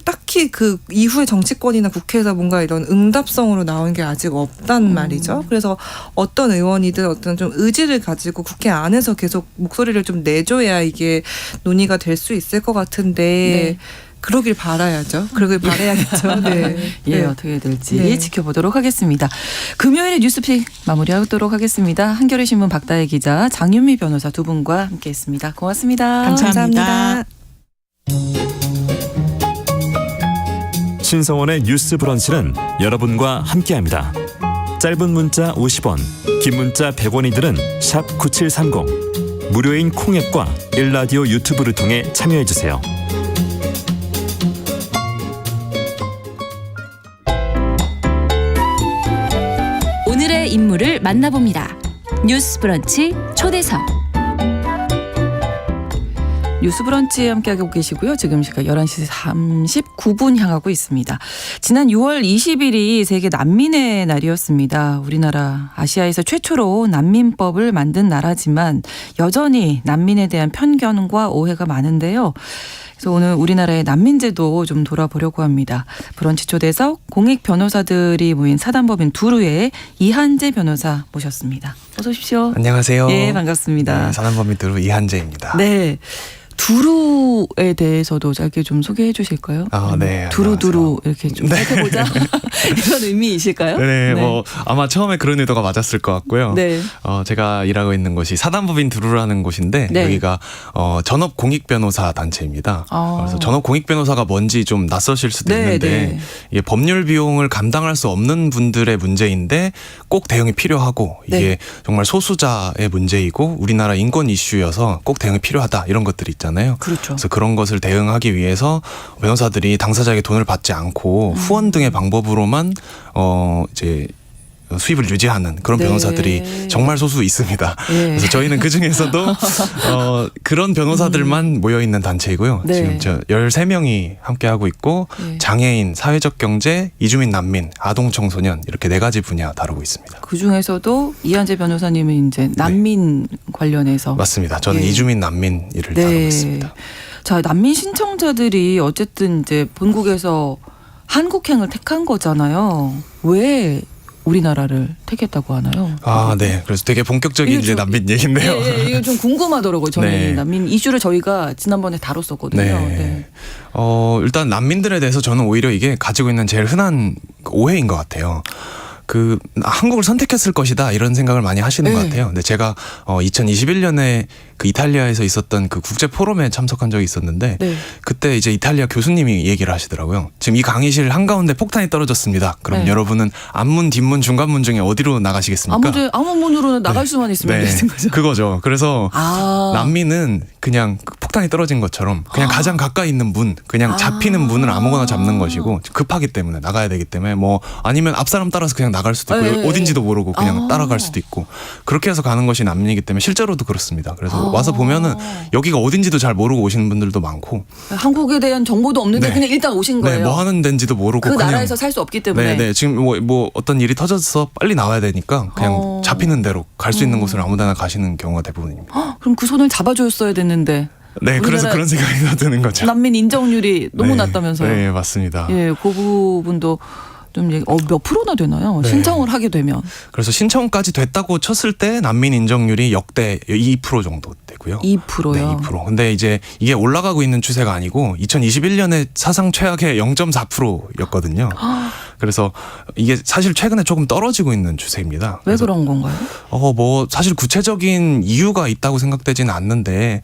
S4: 딱히 그 이후에 정치권이나 국회에서 뭔가 이런 응답성으로 나온 게 아직 없단 말이죠. 그래서 어떤 의원이든 어떤 좀 의지를 가지고 국회 안에서 계속 목소리를 좀 내줘야 이게 논의가 될 수 있을 것 같은데
S1: 네.
S4: 그러길 바라야죠. 그러길 바라야겠죠. 네.
S1: 예,
S4: 네.
S1: 어떻게 될지
S4: 네.
S1: 지켜보도록 하겠습니다. 금요일에 뉴스픽 마무리하도록 하겠습니다. 한겨레 신문 박다혜 기자, 장윤미 변호사 두 분과 함께했습니다. 고맙습니다.
S3: 감사합니다.
S6: 신성원의 뉴스 브런치는 여러분과 함께합니다. 짧은 문자 50원, 긴 문자 100원이들은 샵 9730, 무료인 콩앱과 일라디오 유튜브를 통해 참여해주세요.
S5: 오늘의 인물을 만나봅니다. 뉴스 브런치 초대석.
S1: 뉴스 브런치 함께하고 계시고요. 지금 시각 11시 39분 향하고 있습니다. 지난 6월 20일이 세계 난민의 날이었습니다. 우리나라 아시아에서 최초로 난민법을 만든 나라지만 여전히 난민에 대한 편견과 오해가 많은데요. 그래서 오늘 우리나라의 난민제도 좀 돌아보려고 합니다. 브런치 초대석 공익 변호사들이 모인 사단법인 두루의 이한재 변호사 모셨습니다. 어서 오십시오.
S7: 안녕하세요.
S1: 예, 반갑습니다.
S7: 네, 사단법인 두루 이한재입니다.
S1: 네. 두루에 대해서도 짧게 좀 소개해 주실까요?
S7: 네.
S1: 두루두루 이렇게 좀 살펴보자. 이런 의미이실까요?
S7: 네, 뭐 아마 처음에 그런 의도가 맞았을 것 같고요.
S1: 네.
S7: 제가 일하고 있는 곳이 사단법인 두루라는 곳인데
S1: 네.
S7: 여기가 전업 공익 변호사 단체입니다. 그래서 전업 공익 변호사가 뭔지 좀 낯서실 수도
S1: 네,
S7: 있는데
S1: 네.
S7: 이게 법률 비용을 감당할 수 없는 분들의 문제인데 꼭 대응이 필요하고 이게
S1: 네.
S7: 정말 소수자의 문제이고 우리나라 인권 이슈여서 꼭 대응이 필요하다 이런 것들이 있잖아요.
S1: 그렇죠.
S7: 그래서 그런 것을 대응하기 위해서 변호사들이 당사자에게 돈을 받지 않고 후원 등의 방법으로만 이제 수입을 유지하는 그런
S1: 네.
S7: 변호사들이 정말 소수 있습니다.
S1: 예.
S7: 그래서 저희는 그 중에서도 그런 변호사들만 모여 있는 단체이고요.
S1: 네.
S7: 지금 저 13명이 함께 하고 있고
S1: 네.
S7: 장애인, 사회적 경제, 이주민 난민, 아동 청소년 이렇게 4가지 분야 다루고 있습니다.
S1: 그 중에서도 이한재 변호사님은 이제 난민 관련해서
S7: 맞습니다. 저는
S1: 예.
S7: 이주민 난민 일을
S1: 네.
S7: 다루고 있습니다.
S1: 자, 난민 신청자들이 어쨌든 이제 본국에서 한국행을 택한 거잖아요. 왜 우리나라를 택했다고 하나요?
S7: 아, 네. 그래서 되게 본격적인
S1: 이거
S7: 이제
S1: 좀-
S7: 난민 얘기인데요.
S1: 예, 이거 좀 궁금하더라고요. 저는
S7: 네.
S1: 난민 이슈를 저희가 지난번에 다뤘었거든요.
S7: 네.
S1: 네.
S7: 일단 난민들에 대해서 저는 오히려 이게 가지고 있는 제일 흔한 오해인 것 같아요. 한국을 선택했을 것이다 이런 생각을 많이 하시는
S1: 네.
S7: 것 같아요. 근데 제가 2021년에 그 이탈리아에서 있었던 그 국제 포럼에 참석한 적이 있었는데
S1: 네.
S7: 그때 이제 이탈리아 교수님이 얘기를 하시더라고요. 지금 이 강의실 한가운데 폭탄이 떨어졌습니다. 그럼
S1: 네.
S7: 여러분은 앞문, 뒷문, 중간문 중에 어디로 나가시겠습니까?
S1: 아무 문으로는 나갈 수만 있으면
S7: 네.
S1: 되는 거죠.
S7: 그거죠. 그래서
S1: 아.
S7: 난민은 그냥 폭탄이 떨어진 것처럼 그냥 가장 가까이 있는 문, 그냥 잡히는 문을 아무거나 잡는 것이고 급하기 때문에 나가야 되기 때문에 뭐 아니면 앞 사람 따라서 그냥 나갈 수도 있고
S1: 네.
S7: 어딘지도 모르고 그냥
S1: 아.
S7: 따라갈 수도 있고 그렇게 해서 가는 것이 난민이기 때문에 실제로도 그렇습니다. 그래서 와서 보면은 여기가 어딘지도 잘 모르고 오시는 분들도 많고
S1: 한국에 대한 정보도 없는데
S7: 네.
S1: 그냥 일단 오신 거예요.
S7: 네, 뭐 하는 데인지도 모르고
S1: 그
S7: 그냥
S1: 나라에서 살 수 없기 때문에.
S7: 네, 지금 뭐 어떤 일이 터져서 빨리 나와야 되니까 그냥 잡히는 대로 갈 수 있는 곳을 아무데나 가시는 경우가 대부분입니다.
S1: 헉, 그럼 그 손을 잡아줬어야 됐는데.
S7: 네, 그래서
S1: 우리나라
S7: 그런 생각이 드는 거죠.
S1: 난민 인정률이 너무
S7: 네,
S1: 낮다면서요.
S7: 네, 맞습니다.
S1: 예, 그 부분도 좀 몇 프로나 되나요?
S7: 네.
S1: 신청을 하게 되면
S7: 그래서 신청까지 됐다고 쳤을 때 난민 인정률이 역대 2% 정도 되고요.
S1: 2%요.
S7: 네, 2%. 근데 이제 이게 올라가고 있는 추세가 아니고 2021년에 사상 최악의 0.4%였거든요. 그래서 이게 사실 최근에 조금 떨어지고 있는 추세입니다.
S1: 왜
S7: 그래서
S1: 그런 건가요?
S7: 뭐 사실 구체적인 이유가 있다고 생각되지는 않는데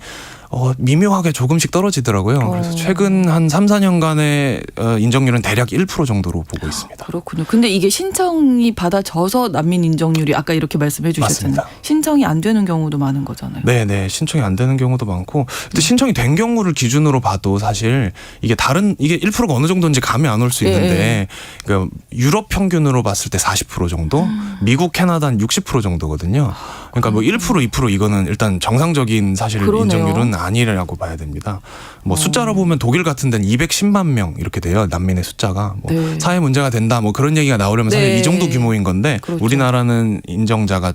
S7: 미묘하게 조금씩 떨어지더라고요. 그래서 최근 한 3, 4년간의 인정률은 대략 1% 정도로 보고 있습니다.
S1: 그렇군요. 근데 이게 신청이 받아져서 난민 인정률이 아까 이렇게 말씀해 주셨잖아요.
S7: 맞습니다.
S1: 신청이 안 되는 경우도 많은 거잖아요.
S7: 네, 신청이 안 되는 경우도 많고, 근데 신청이 된 경우를 기준으로 봐도 사실 이게 1%가 어느 정도인지 감이 안 올 수 있는데, 그러니까 유럽 평균으로 봤을 때 40% 정도, 미국, 캐나다는 60% 정도거든요. 그러니까 뭐 1%, 2% 이거는 일단 정상적인 사실
S1: 그러네요.
S7: 인정률은 아니라고 봐야 됩니다. 뭐 숫자로 보면 독일 같은 데는 210만 명 이렇게 돼요. 난민의 숫자가. 뭐
S1: 네.
S7: 사회 문제가 된다 뭐 그런 얘기가 나오려면 사실
S1: 네.
S7: 이 정도 규모인 건데
S1: 그렇죠.
S7: 우리나라는 인정자가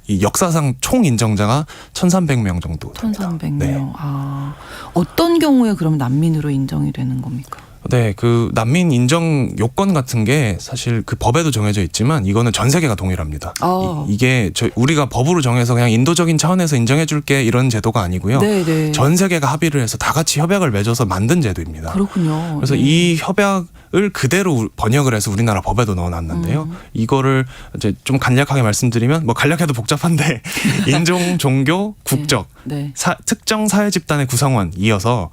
S7: 이 역사상 총 인정자가 1,300명 정도 됩니다.
S1: 1,300명.
S7: 네.
S1: 아, 어떤 경우에 그럼 난민으로 인정이 되는 겁니까?
S7: 네, 그 난민 인정 요건 같은 게 사실 그 법에도 정해져 있지만 이거는 전 세계가 동일합니다.
S1: 아.
S7: 이게 우리가 법으로 정해서 그냥 인도적인 차원에서 인정해줄게 이런 제도가 아니고요.
S1: 네.
S7: 전 세계가 합의를 해서 다 같이 협약을 맺어서 만든 제도입니다.
S1: 그렇군요.
S7: 그래서
S1: 네.
S7: 이 협약을 그대로 번역을 해서 우리나라 법에도 넣어놨는데요. 이거를 이제 좀 간략하게 말씀드리면 뭐 간략해도 복잡한데 인종, 종교, 국적,
S1: 네.
S7: 특정 사회 집단의 구성원 이어서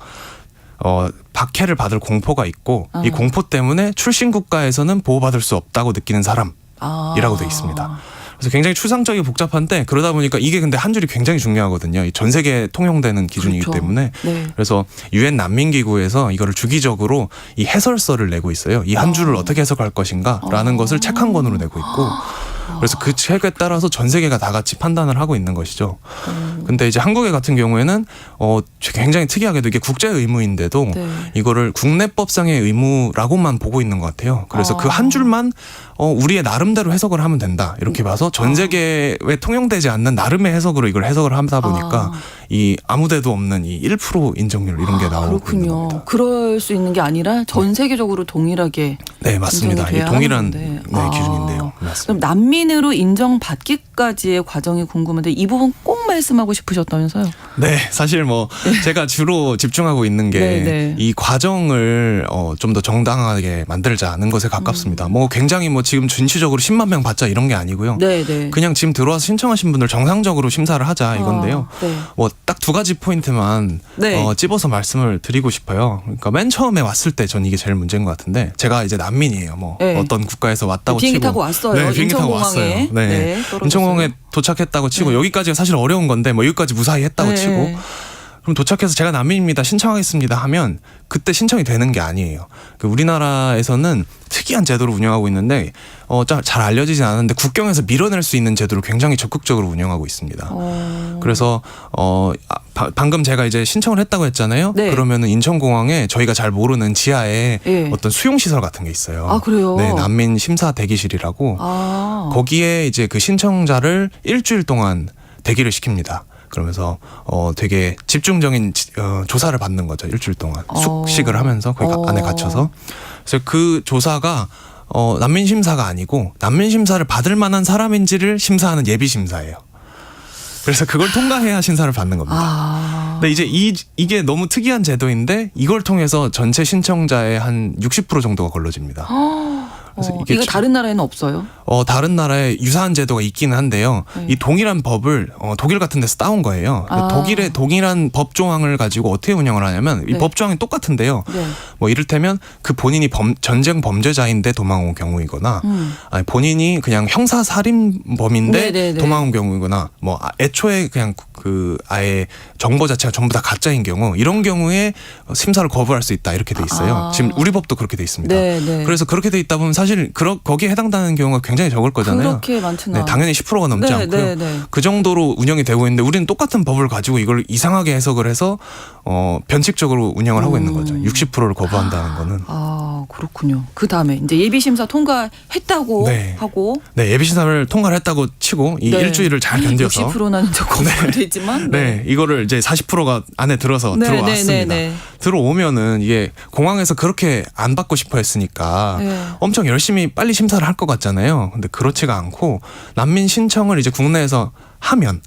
S7: 박해를 받을 공포가 있고 이 공포 때문에 출신 국가에서는 보호받을 수 없다고 느끼는 사람이라고 돼 있습니다. 그래서 굉장히 추상적이고 복잡한데 그러다 보니까 이게 근데 한 줄이 굉장히 중요하거든요. 이 전 세계에 통용되는 기준이기
S1: 그렇죠.
S7: 때문에
S1: 네.
S7: 그래서 유엔 난민기구에서 이거를 주기적으로 이 해설서를 내고 있어요. 이 한 줄을 어떻게 해석할 것인가라는 것을 책 한 권으로 내고 있고 그래서 그 책에 따라서 전 세계가 다 같이 판단을 하고 있는 것이죠. 근데 이제 한국의 같은 경우에는 굉장히 특이하게도 이게 국제 의무인데도
S1: 네.
S7: 이거를 국내법상의 의무라고만 보고 있는 것 같아요. 그래서 그 한 줄만 우리의 나름대로 해석을 하면 된다 이렇게 봐서 전 세계에 통용되지 않는 나름의 해석으로 이걸 해석을 하다 보니까 이 아무데도 없는 이 1% 인정률 이런 게 나오고 있는
S1: 그렇군요.
S7: 겁니다.
S1: 그럴 수 있는 게 아니라 전 세계적으로 동일하게
S7: 네, 맞습니다.
S1: 인정이
S7: 이
S1: 돼야
S7: 동일한
S1: 하는 건데.
S7: 기준인데요.
S1: 그럼
S7: 맞습니다.
S1: 난민으로 인정받기까지의 과정이 궁금한데 이 부분 꼭 말씀하고 싶으셨다면서요?
S7: 네, 사실 뭐 제가 주로 집중하고 있는 게
S1: 네.
S7: 이 과정을 좀 더 정당하게 만들자는 것에 가깝습니다. 뭐 굉장히 뭐 지금 전시적으로 10만 명 받자 이런 게 아니고요.
S1: 네.
S7: 그냥 지금 들어와서 신청하신 분들 정상적으로 심사를 하자 이건데요.
S1: 네.
S7: 뭐 딱 두 가지 포인트만
S1: 네.
S7: 찝어서 말씀을 드리고 싶어요. 그러니까 맨 처음에 왔을 때 전 이게 제일 문제인 것 같은데 제가 이제 난민이에요. 뭐
S1: 네.
S7: 어떤 국가에서 왔다고
S1: 비행기
S7: 치고
S1: 타고 왔어요.
S7: 네, 비행기 타고
S1: 인천공항에.
S7: 왔어요. 네.
S1: 네, 떨어졌어요.
S7: 인천공항에 도착했다고 치고
S1: 네.
S7: 여기까지가 사실 어려운 건데 뭐 여기까지 무사히 했다고
S1: 네.
S7: 치고 그럼 도착해서 제가 난민입니다. 신청하겠습니다 하면 그때 신청이 되는 게 아니에요. 우리나라에서는 특이한 제도를 운영하고 있는데 잘 알려지진 않았는데 국경에서 밀어낼 수 있는 제도를 굉장히 적극적으로 운영하고 있습니다. 그래서 방금 제가 이제 신청을 했다고 했잖아요.
S1: 네.
S7: 그러면은 인천공항에 저희가 잘 모르는 지하에
S1: 예.
S7: 어떤 수용시설 같은 게 있어요.
S1: 아, 그래요?
S7: 네, 난민 심사 대기실이라고 거기에 이제 그 신청자를 일주일 동안 대기를 시킵니다. 그러면서 되게 집중적인 조사를 받는 거죠. 일주일 동안 숙식을 하면서 거기 안에 갇혀서. 그래서 그 조사가 난민 심사가 아니고 난민 심사를 받을 만한 사람인지를 심사하는 예비 심사예요. 그래서 그걸 통과해야 신사를 받는 겁니다. 근데 이제 이게 너무 특이한 제도인데 이걸 통해서 전체 신청자의 한 60% 정도가 걸러집니다. 그래서
S1: 이거 다른 나라에는 없어요?
S7: 다른 나라에 유사한 제도가 있기는 한데요. 이 동일한 법을 독일 같은 데서 따온 거예요. 독일의 동일한 법 조항을 가지고 어떻게 운영을 하냐면 이 법 조항이 똑같은데요. 뭐 이를테면 그 본인이 전쟁 범죄자인데 도망온 경우이거나 아니 본인이 그냥 형사 살인범인데 도망온 경우이거나 뭐 애초에 그냥 그 아예 정보 자체가 전부 다 가짜인 경우 이런 경우에 심사를 거부할 수 있다 이렇게 돼 있어요. 지금 우리 법도 그렇게 돼 있습니다. 그래서 그렇게 돼 있다 보면 사실 거기에 해당되는 경우가 굉장히 적을 거잖아요.
S1: 그렇게 많지는
S7: 당연히 10%가 넘지 않고요. 그 정도로 운영이 되고 있는데 우리는 똑같은 법을 가지고 이걸 이상하게 해석을 해서 변칙적으로 운영을 하고 있는 거죠. 60%를 거부한다는 거는.
S1: 그렇군요. 그 다음에 이제 예비 심사 통과했다고 하고.
S7: 네, 예비 심사를 통과를 했다고 치고 이 일주일을 잘 견뎌서
S1: 60%는 좀 거부되지만.
S7: 이거를 이제 40%가 안에 들어서 들어왔습니다. 들어오면은 이게 공항에서 그렇게 안 받고 싶어 했으니까 엄청 열심히 빨리 심사를 할 것 같잖아요. 근데 그렇지가 않고 난민 신청을 이제 국내에서 하면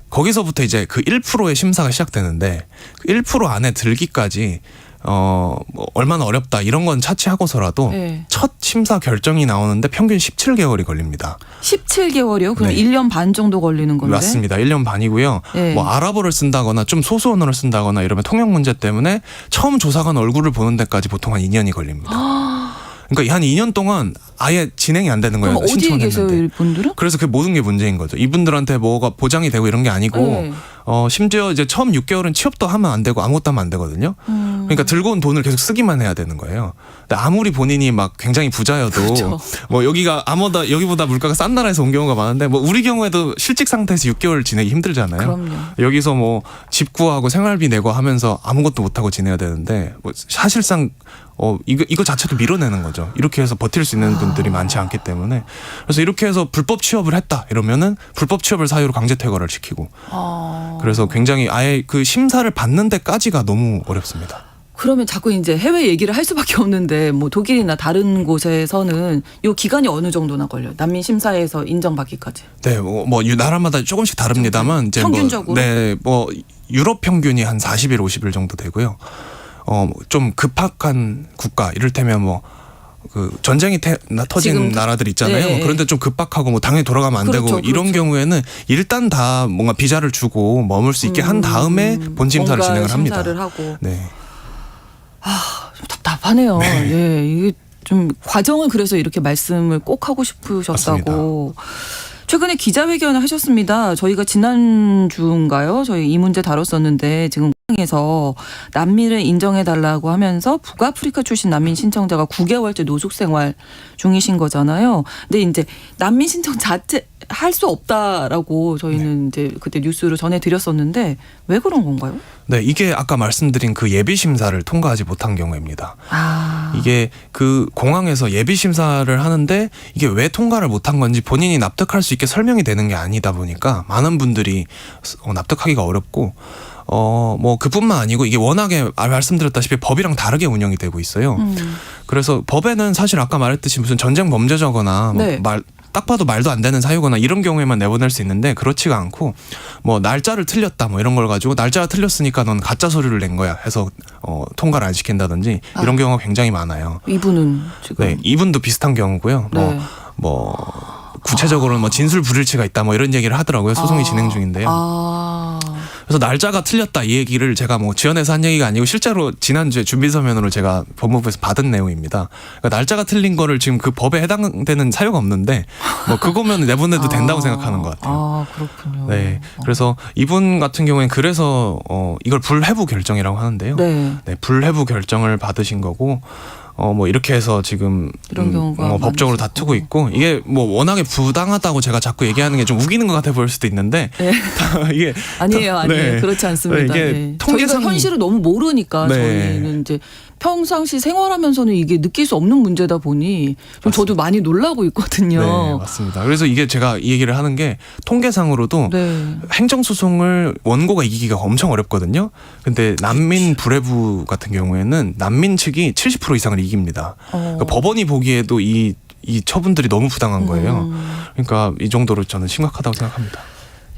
S7: 거기서부터 이제 그 1%의 심사가 시작되는데 그 1% 안에 들기까지 뭐 얼마나 어렵다 이런 건 차치하고서라도 첫 심사 결정이 나오는데 평균 17개월이 걸립니다.
S1: 17개월이요? 그럼 1년 반 정도 걸리는 건데?
S7: 맞습니다. 1년 반이고요. 뭐 아랍어를 쓴다거나 좀 소수 언어를 쓴다거나 이러면 통역 문제 때문에 처음 조사관 얼굴을 보는 데까지 보통 한 2년이 걸립니다. 그러니까 한 2년 동안 아예 진행이 안 되는 거예요.
S1: 그럼 어디에 계세요, 이분들은?
S7: 그래서 그 모든 게 문제인 거죠. 이분들한테 뭐가 보장이 되고 이런 게 아니고 심지어 이제 처음 6개월은 취업도 하면 안 되고 아무것도 하면 안 되거든요. 그러니까 들고 온 돈을 계속 쓰기만 해야 되는 거예요. 근데 아무리 본인이 막 굉장히 부자여도 뭐 여기보다 물가가 싼 나라에서 온 경우가 많은데 뭐 우리 경우에도 실직 상태에서 6개월 지내기 힘들잖아요.
S1: 그럼요.
S7: 여기서 뭐 집 구하고 생활비 내고 하면서 아무것도 못 하고 지내야 되는데 뭐 사실상 이거 자체도 밀어내는 거죠. 이렇게 해서 버틸 수 있는 분들이 많지 않기 때문에. 그래서 이렇게 해서 불법 취업을 했다 이러면은 불법 취업을 사유로 강제 퇴거를 시키고. 그래서 굉장히 아예 그 심사를 받는 데까지가 너무 어렵습니다.
S1: 그러면 자꾸 이제 해외 얘기를 할 수밖에 없는데 뭐 독일이나 다른 곳에서는 이 기간이 어느 정도나 걸려요? 난민 심사에서 인정받기까지.
S7: 네, 뭐 나라마다 조금씩 다릅니다만 이제
S1: 평균적으로.
S7: 뭐 유럽 평균이 한 40일, 50일 정도 되고요. 좀 급박한 국가 이를테면 뭐 그 전쟁이 터진 나라들 있잖아요. 그런데 좀 급박하고 뭐 당연히 돌아가면 안 되고 이런 경우에는 일단 다 뭔가 비자를 주고 머물 수 있게 한 다음에 본심사를 진행을 합니다.
S1: 심사를 하고. 좀 답답하네요. 이게 좀 과정을 그래서 이렇게 말씀을 꼭 하고 싶으셨다고. 최근에 기자회견을 하셨습니다. 저희가 지난주인가요? 저희 이 문제 다뤘었는데 지금 공항에서 난민을 인정해달라고 하면서 북아프리카 출신 난민 신청자가 9개월째 노숙 생활 중이신 거잖아요. 근데 이제 난민 신청 자체 할 수 없다라고 저희는 이제 그때 뉴스로 전해드렸었는데 왜 그런 건가요?
S7: 네, 이게 아까 말씀드린 그 예비 심사를 통과하지 못한 경우입니다. 이게 그 공항에서 예비 심사를 하는데 이게 왜 통과를 못한 건지 본인이 납득할 수 있게 설명이 되는 게 아니다 보니까 많은 분들이 납득하기가 어렵고 뭐 그뿐만 아니고 이게 워낙에 말씀드렸다시피 법이랑 다르게 운영이 되고 있어요. 그래서 법에는 사실 아까 말했듯이 무슨 전쟁 범죄자거나 딱 봐도 말도 안 되는 사유거나 이런 경우에만 내보낼 수 있는데 그렇지가 않고 뭐 날짜를 틀렸다 뭐 이런 걸 가지고 날짜가 틀렸으니까 넌 가짜 서류를 낸 거야 해서 통과를 안 시킨다든지 이런 경우가 굉장히 많아요. 이분은 지금 이분도 비슷한 경우고요. 뭐 구체적으로는 뭐 진술 불일치가 있다 뭐 이런 얘기를 하더라고요. 소송이 진행 중인데요. 그래서 날짜가 틀렸다 이 얘기를 제가 뭐 지어내서 한 얘기가 아니고 실제로 지난주에 준비서면으로 제가 법무부에서 받은 내용입니다. 그러니까 날짜가 틀린 거를 지금 그 법에 해당되는 사유가 없는데 뭐 그거면 내보내도 된다고 생각하는 것 같아요.
S1: 그렇군요.
S7: 네, 그래서 이분 같은 경우에는 그래서 이걸 불회부 결정이라고 하는데요. 불회부 결정을 받으신 거고. 뭐 이렇게 해서 지금
S1: 이런 경우가
S7: 법적으로 다투고 있고 이게 뭐 워낙에 부당하다고 제가 자꾸 얘기하는 게 좀 우기는 것 같아 보일 수도 있는데 이게
S1: 아니에요. 그렇지 않습니다.
S7: 이게
S1: 저희가 현실을 너무 모르니까 저희는 이제 평상시 생활하면서는 이게 느낄 수 없는 문제다 보니 좀 저도 많이 놀라고 있거든요.
S7: 네, 맞습니다. 그래서 이게 제가 이 얘기를 하는 게 통계상으로도
S1: 네.
S7: 행정소송을 원고가 이기기가 엄청 어렵거든요. 근데 난민 불회부 같은 경우에는 난민 측이 70% 이상을 이깁니다. 그러니까 법원이 보기에도 이 처분들이 너무 부당한 거예요. 그러니까 이 정도로 저는 심각하다고 생각합니다.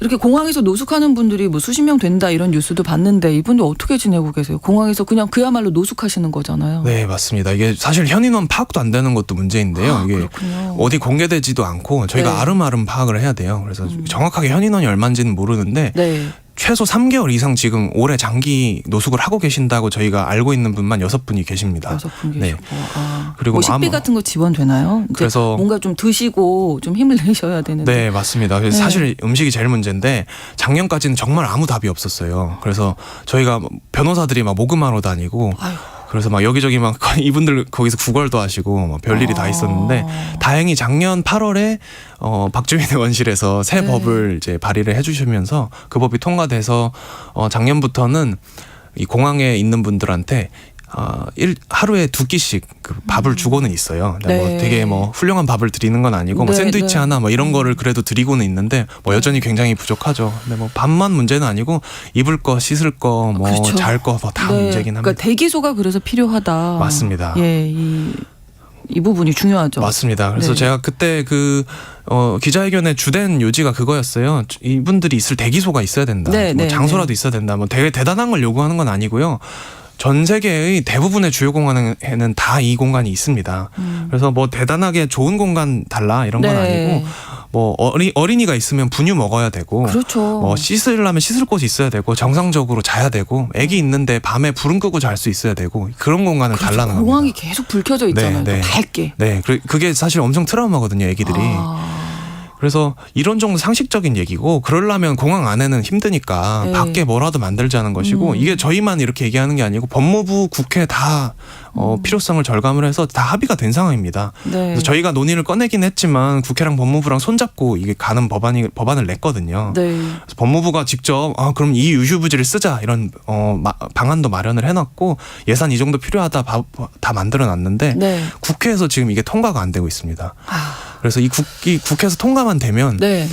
S1: 이렇게 공항에서 노숙하는 분들이 뭐 수십 명 된다 이런 뉴스도 봤는데 이분들 어떻게 지내고 계세요? 공항에서 그냥 그야말로 노숙하시는 거잖아요.
S7: 네, 맞습니다. 이게 사실 현인원 파악도 안 되는 것도 문제인데요. 이게
S1: 그렇군요.
S7: 어디 공개되지도 않고 저희가
S1: 네.
S7: 아름아름 파악을 해야 돼요. 그래서 정확하게 현인원이 얼마인지는 모르는데
S1: 네.
S7: 최소 3개월 이상 지금 올해 장기 노숙을 하고 계신다고 저희가 알고 있는 분만 6분이 계십니다.
S1: 6분
S7: 네.
S1: 계시고. 아.
S7: 그리고
S1: 뭐 식비
S7: 아마-
S1: 같은 거 지원되나요? 이제
S7: 그래서-
S1: 뭔가 좀 드시고 좀 힘을 내셔야 되는데.
S7: 네, 맞습니다. 그래서
S1: 네.
S7: 사실 음식이 제일 문제인데 작년까지는 정말 아무 답이 없었어요. 그래서 저희가 변호사들이 막 모금하러 다니고
S1: 아유.
S7: 그래서 막 여기저기 막 이분들 거기서 구걸도 하시고 막 별일이 다 있었는데 다행히 작년 8월에 박주민 의원실에서 새
S1: 네.
S7: 법을 이제 발의를 해주시면서 그 법이 통과돼서 작년부터는 이 공항에 있는 분들한테 하루에 2끼씩 그 밥을 주고는 있어요. 근데
S1: 네.
S7: 뭐 되게 뭐 훌륭한 밥을 드리는 건 아니고 뭐
S1: 네,
S7: 샌드위치
S1: 네.
S7: 하나 뭐 이런 거를 그래도 드리고는 있는데 뭐 여전히 굉장히 부족하죠. 근데 뭐 밥만 문제는 아니고 입을 거, 씻을 거, 뭐
S1: 그렇죠.
S7: 잘 거 뭐 다
S1: 네.
S7: 문제긴 합니다.
S1: 그러니까 대기소가 그래서 필요하다.
S7: 맞습니다.
S1: 예, 이 부분이 중요하죠.
S7: 맞습니다. 그래서
S1: 네.
S7: 제가 그때 기자회견의 주된 요지가 그거였어요. 이분들이 있을 대기소가 있어야 된다.
S1: 네,
S7: 뭐
S1: 네,
S7: 장소라도
S1: 네.
S7: 있어야 된다. 뭐 되게 대단한 걸 요구하는 건 아니고요. 전 세계의 대부분의 주요 공항에는 다 이 공간이 있습니다. 그래서 뭐 대단하게 좋은 공간 달라 이런 건
S1: 네.
S7: 아니고 뭐 어린이가 있으면 분유 먹어야 되고
S1: 그렇죠.
S7: 뭐 씻으려면 씻을 곳이 있어야 되고 정상적으로 자야 되고 애기 있는데 밤에 불은 끄고 잘 수 있어야 되고 그런 공간을 달라는 겁니다.
S1: 공항이 계속 불 켜져 있잖아요.
S7: 네, 네.
S1: 밝게.
S7: 네, 그게 사실 엄청 트라우마거든요, 애기들이. 그래서 이런 정도 상식적인 얘기고 그러려면 공항 안에는 힘드니까
S1: 네.
S7: 밖에 뭐라도 만들자는 것이고 이게 저희만 이렇게 얘기하는 게 아니고 법무부, 국회 다 필요성을 절감을 해서 다 합의가 된 상황입니다.
S1: 네.
S7: 그래서 저희가 논의를 꺼내긴 했지만 국회랑 법무부랑 손잡고 이게 가는 법안을 냈거든요.
S1: 네.
S7: 그래서 법무부가 직접 그럼 이 유휴부지를 쓰자 이런 방안도 마련을 해놨고 예산 이 정도 필요하다 다 만들어놨는데
S1: 네.
S7: 국회에서 지금 이게 통과가 안 되고 있습니다.
S1: 아,
S7: 그래서 이 국회에서 통과만 되면
S1: 네.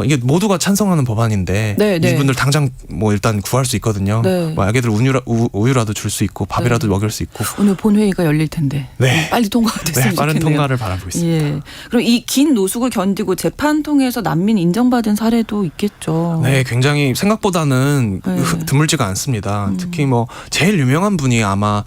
S7: 이게 모두가 찬성하는 법안인데
S1: 네, 네.
S7: 이분들 당장 뭐 일단 구할 수 있거든요.
S1: 네.
S7: 뭐 애기들 우유라도 줄 수 있고 밥이라도 먹일 수 있고.
S1: 오늘 본회의가 열릴 텐데
S7: 네.
S1: 빨리 통과가 됐으면
S7: 네, 빠른
S1: 좋겠네요.
S7: 통과를 바라고 있습니다.
S1: 예. 그럼 이 긴 노숙을 견디고 재판 통해서 난민 인정받은 사례도 있겠죠.
S7: 네, 굉장히 생각보다는
S1: 네.
S7: 드물지가 않습니다. 특히 뭐 제일 유명한 분이 아마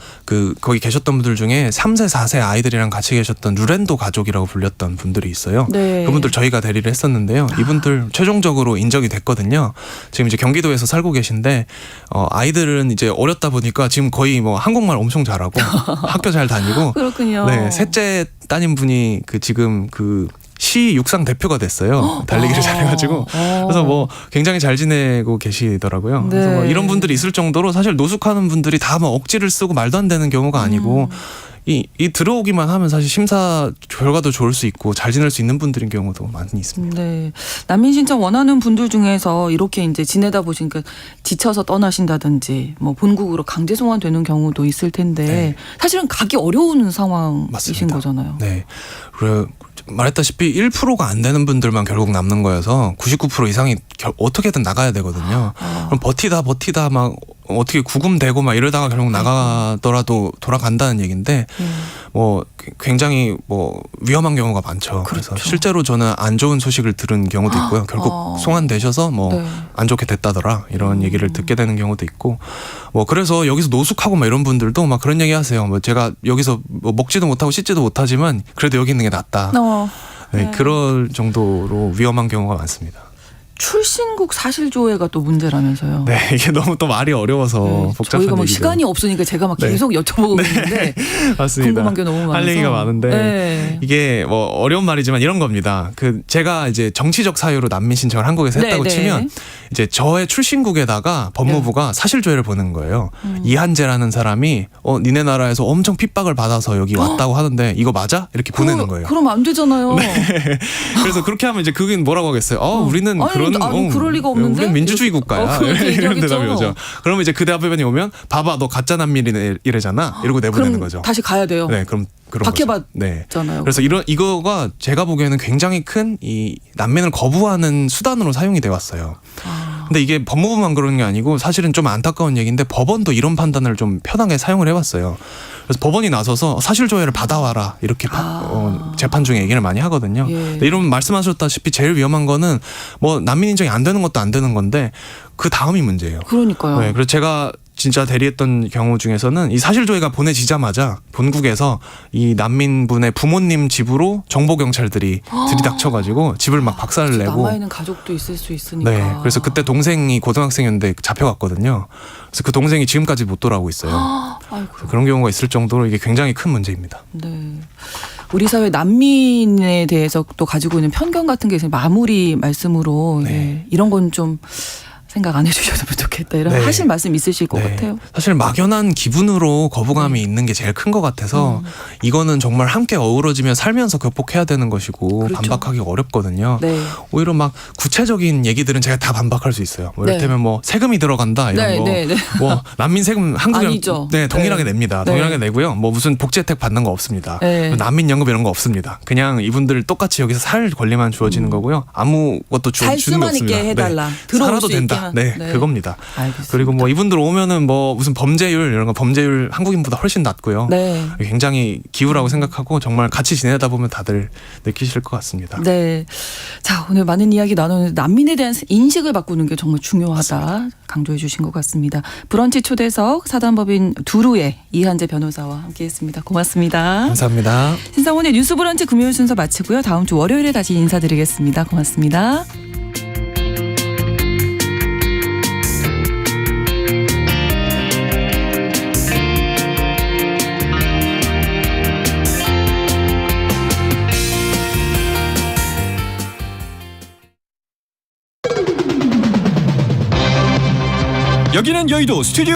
S7: 거기 계셨던 분들 중에 3세, 4세 아이들이랑 같이 계셨던 루렌도 가족이라고 불렸던 분들이 있어요.
S1: 네.
S7: 그분들 저희가 대리를 했었는데요. 이분들 최종적으로 인정이 됐거든요. 지금 이제 경기도에서 살고 계신데 아이들은 이제 어렸다 보니까 지금 거의 뭐 한국말 엄청 잘하고 학교 잘 다니고
S1: 그렇군요.
S7: 네, 셋째 따님 분이 지금 시 육상 대표가 됐어요. 달리기를 잘해가지고. 그래서 뭐 굉장히 잘 지내고 계시더라고요. 그래서
S1: 네.
S7: 뭐 이런 분들이 있을 정도로 사실 노숙하는 분들이 다 뭐 억지를 쓰고 말도 안 되는 경우가 아니고 이 들어오기만 하면 사실 심사 결과도 좋을 수 있고 잘 지낼 수 있는 분들인 경우도 많이 있습니다.
S1: 네. 난민 신청 원하는 분들 중에서 이렇게 이제 지내다 보시니까 지쳐서 떠나신다든지 뭐 본국으로 강제 송환되는 경우도 있을 텐데
S7: 네.
S1: 사실은 가기 어려운 상황이신
S7: 맞습니다.
S1: 거잖아요.
S7: 네. 그리고 말했다시피 1%가 안 되는 분들만 결국 남는 거여서 99% 이상이 어떻게든 나가야 되거든요. 그럼 버티다 막 어떻게 구금되고 막 이러다가 결국 나가더라도 돌아간다는 얘기인데 뭐 굉장히 뭐 위험한 경우가 많죠. 그래서
S1: 그렇죠.
S7: 실제로 저는 안 좋은 소식을 들은 경우도 있고요. 결국 송환되셔서 뭐
S1: 네.
S7: 안 좋게 됐다더라 이런 얘기를 듣게 되는 경우도 있고 뭐 그래서 여기서 노숙하고 막 이런 분들도 막 그런 얘기 하세요. 뭐 제가 여기서 뭐 먹지도 못하고 씻지도 못하지만 그래도 여기 있는 게 낫다. 네, 그럴 정도로 위험한 경우가 많습니다.
S1: 출신국 사실조회가 또 문제라면서요.
S7: 네, 이게 너무 또 말이 어려워서
S1: 네,
S7: 복잡한
S1: 저희가 뭐
S7: 얘기죠.
S1: 시간이 없으니까 제가 막
S7: 네.
S1: 계속 여쭤보고 있는데
S7: 맞습니다.
S1: 궁금한 게 너무 많아서
S7: 할 얘기가 많은데
S1: 네.
S7: 이게 뭐 어려운 말이지만 이런 겁니다. 제가 이제 정치적 사유로 난민 신청을 한국에서
S1: 네,
S7: 했다고
S1: 네.
S7: 치면 이제 저의 출신국에다가 법무부가 사실조회를 보는 거예요. 이한재라는 사람이 니네 나라에서 엄청 핍박을 받아서 여기 왔다고 하는데 이거 맞아? 이렇게 보내는 거예요.
S1: 그럼 안 되잖아요.
S7: 그래서 그렇게 하면 이제 그게 뭐라고 하겠어요? 우리는
S1: 아니,
S7: 그런
S1: 아니, 그럴 리가 없는데?
S7: 우리는 민주주의 국가야.
S1: 그렇게
S7: 이런
S1: 얘기하겠죠.
S7: 대답이 오죠. 그러면 이제 그 대답변이 오면 봐봐 너 가짜 난민이래잖아. 이러고 내보내는
S1: 그럼
S7: 거죠.
S1: 다시 가야 돼요.
S7: 네, 그럼 그런 거죠. 네.
S1: 박해받잖아요.
S7: 그래서 이거가 제가 보기에는 굉장히 큰 이 난민을 거부하는 수단으로 사용이 돼 왔어요. 근데 이게 법무부만 그런 게 아니고 사실은 좀 안타까운 얘기인데 법원도 이런 판단을 좀 편하게 사용을 해왔어요. 그래서 법원이 나서서 사실조회를 받아와라 이렇게 재판 중에 얘기를 많이 하거든요.
S1: 예.
S7: 근데 이런 말씀하셨다시피 제일 위험한 거는 뭐 난민 인정이 안 되는 것도 안 되는 건데 그 다음이 문제예요.
S1: 그러니까요.
S7: 네, 그래서 제가 진짜 대리했던 경우 중에서는 이 사실조회가 보내지자마자 본국에서 이 난민분의 부모님 집으로 정보 경찰들이 들이닥쳐가지고 집을 막 박살을 내고.
S1: 남아있는 가족도 있을 수 있으니까.
S7: 네, 그래서 그때 동생이 고등학생이었는데 잡혀갔거든요. 그래서 그 동생이 지금까지 못 돌아오고 있어요.
S1: 아이고.
S7: 그런 경우가 있을 정도로 이게 굉장히 큰 문제입니다.
S1: 네. 우리 사회 난민에 대해서 또 가지고 있는 편견 같은 게 있으면 마무리 말씀으로
S7: 네.
S1: 예, 이런 건 좀 생각 안 해주셨으면 좋겠다 이런
S7: 네.
S1: 하실 말씀 있으실 것
S7: 네.
S1: 같아요.
S7: 사실 막연한 기분으로 거부감이 있는 게 제일 큰 것 같아서 이거는 정말 함께 어우러지며 살면서 극복해야 되는 것이고
S1: 그렇죠.
S7: 반박하기 어렵거든요.
S1: 네.
S7: 오히려 막 구체적인 얘기들은 제가 다 반박할 수 있어요. 뭐
S1: 네.
S7: 이를테면 뭐 세금이 들어간다 이런
S1: 네,
S7: 거,
S1: 네, 네.
S7: 뭐 난민 세금 한국이랑
S1: 아니죠.
S7: 네 동일하게
S1: 네.
S7: 냅니다.
S1: 네.
S7: 동일하게 내고요. 뭐 무슨 복지 혜택 받는 거 없습니다.
S1: 네.
S7: 난민 연금 이런 거 없습니다. 그냥 이분들 똑같이 여기서 살 권리만 주어지는 거고요. 아무것도
S1: 살
S7: 주는 게
S1: 수만 있게
S7: 없습니다.
S1: 해달라.
S7: 네.
S1: 들어올
S7: 살아도
S1: 수
S7: 된다.
S1: 있게만.
S7: 네,
S1: 네.
S7: 그겁니다.
S1: 알겠습니다.
S7: 그리고 뭐 이분들 오면은 뭐 무슨 범죄율 이런 거 범죄율 한국인보다 훨씬 낮고요.
S1: 네.
S7: 굉장히 기우라고 생각하고 정말 같이 지내다 보면 다들 느끼실 것 같습니다.
S1: 네. 자, 오늘 많은 이야기 나누는데 난민에 대한 인식을 바꾸는 게 정말 중요하다.
S7: 맞습니다.
S1: 강조해 주신 것 같습니다. 브런치 초대석 사단법인 두루의 이한재 변호사와 함께했습니다. 고맙습니다.
S7: 감사합니다.
S1: 신상원의 뉴스 브런치 금요일 순서 마치고요. 다음 주 월요일에 다시 인사드리겠습니다. 고맙습니다.
S6: 여기는 여의도 스튜디오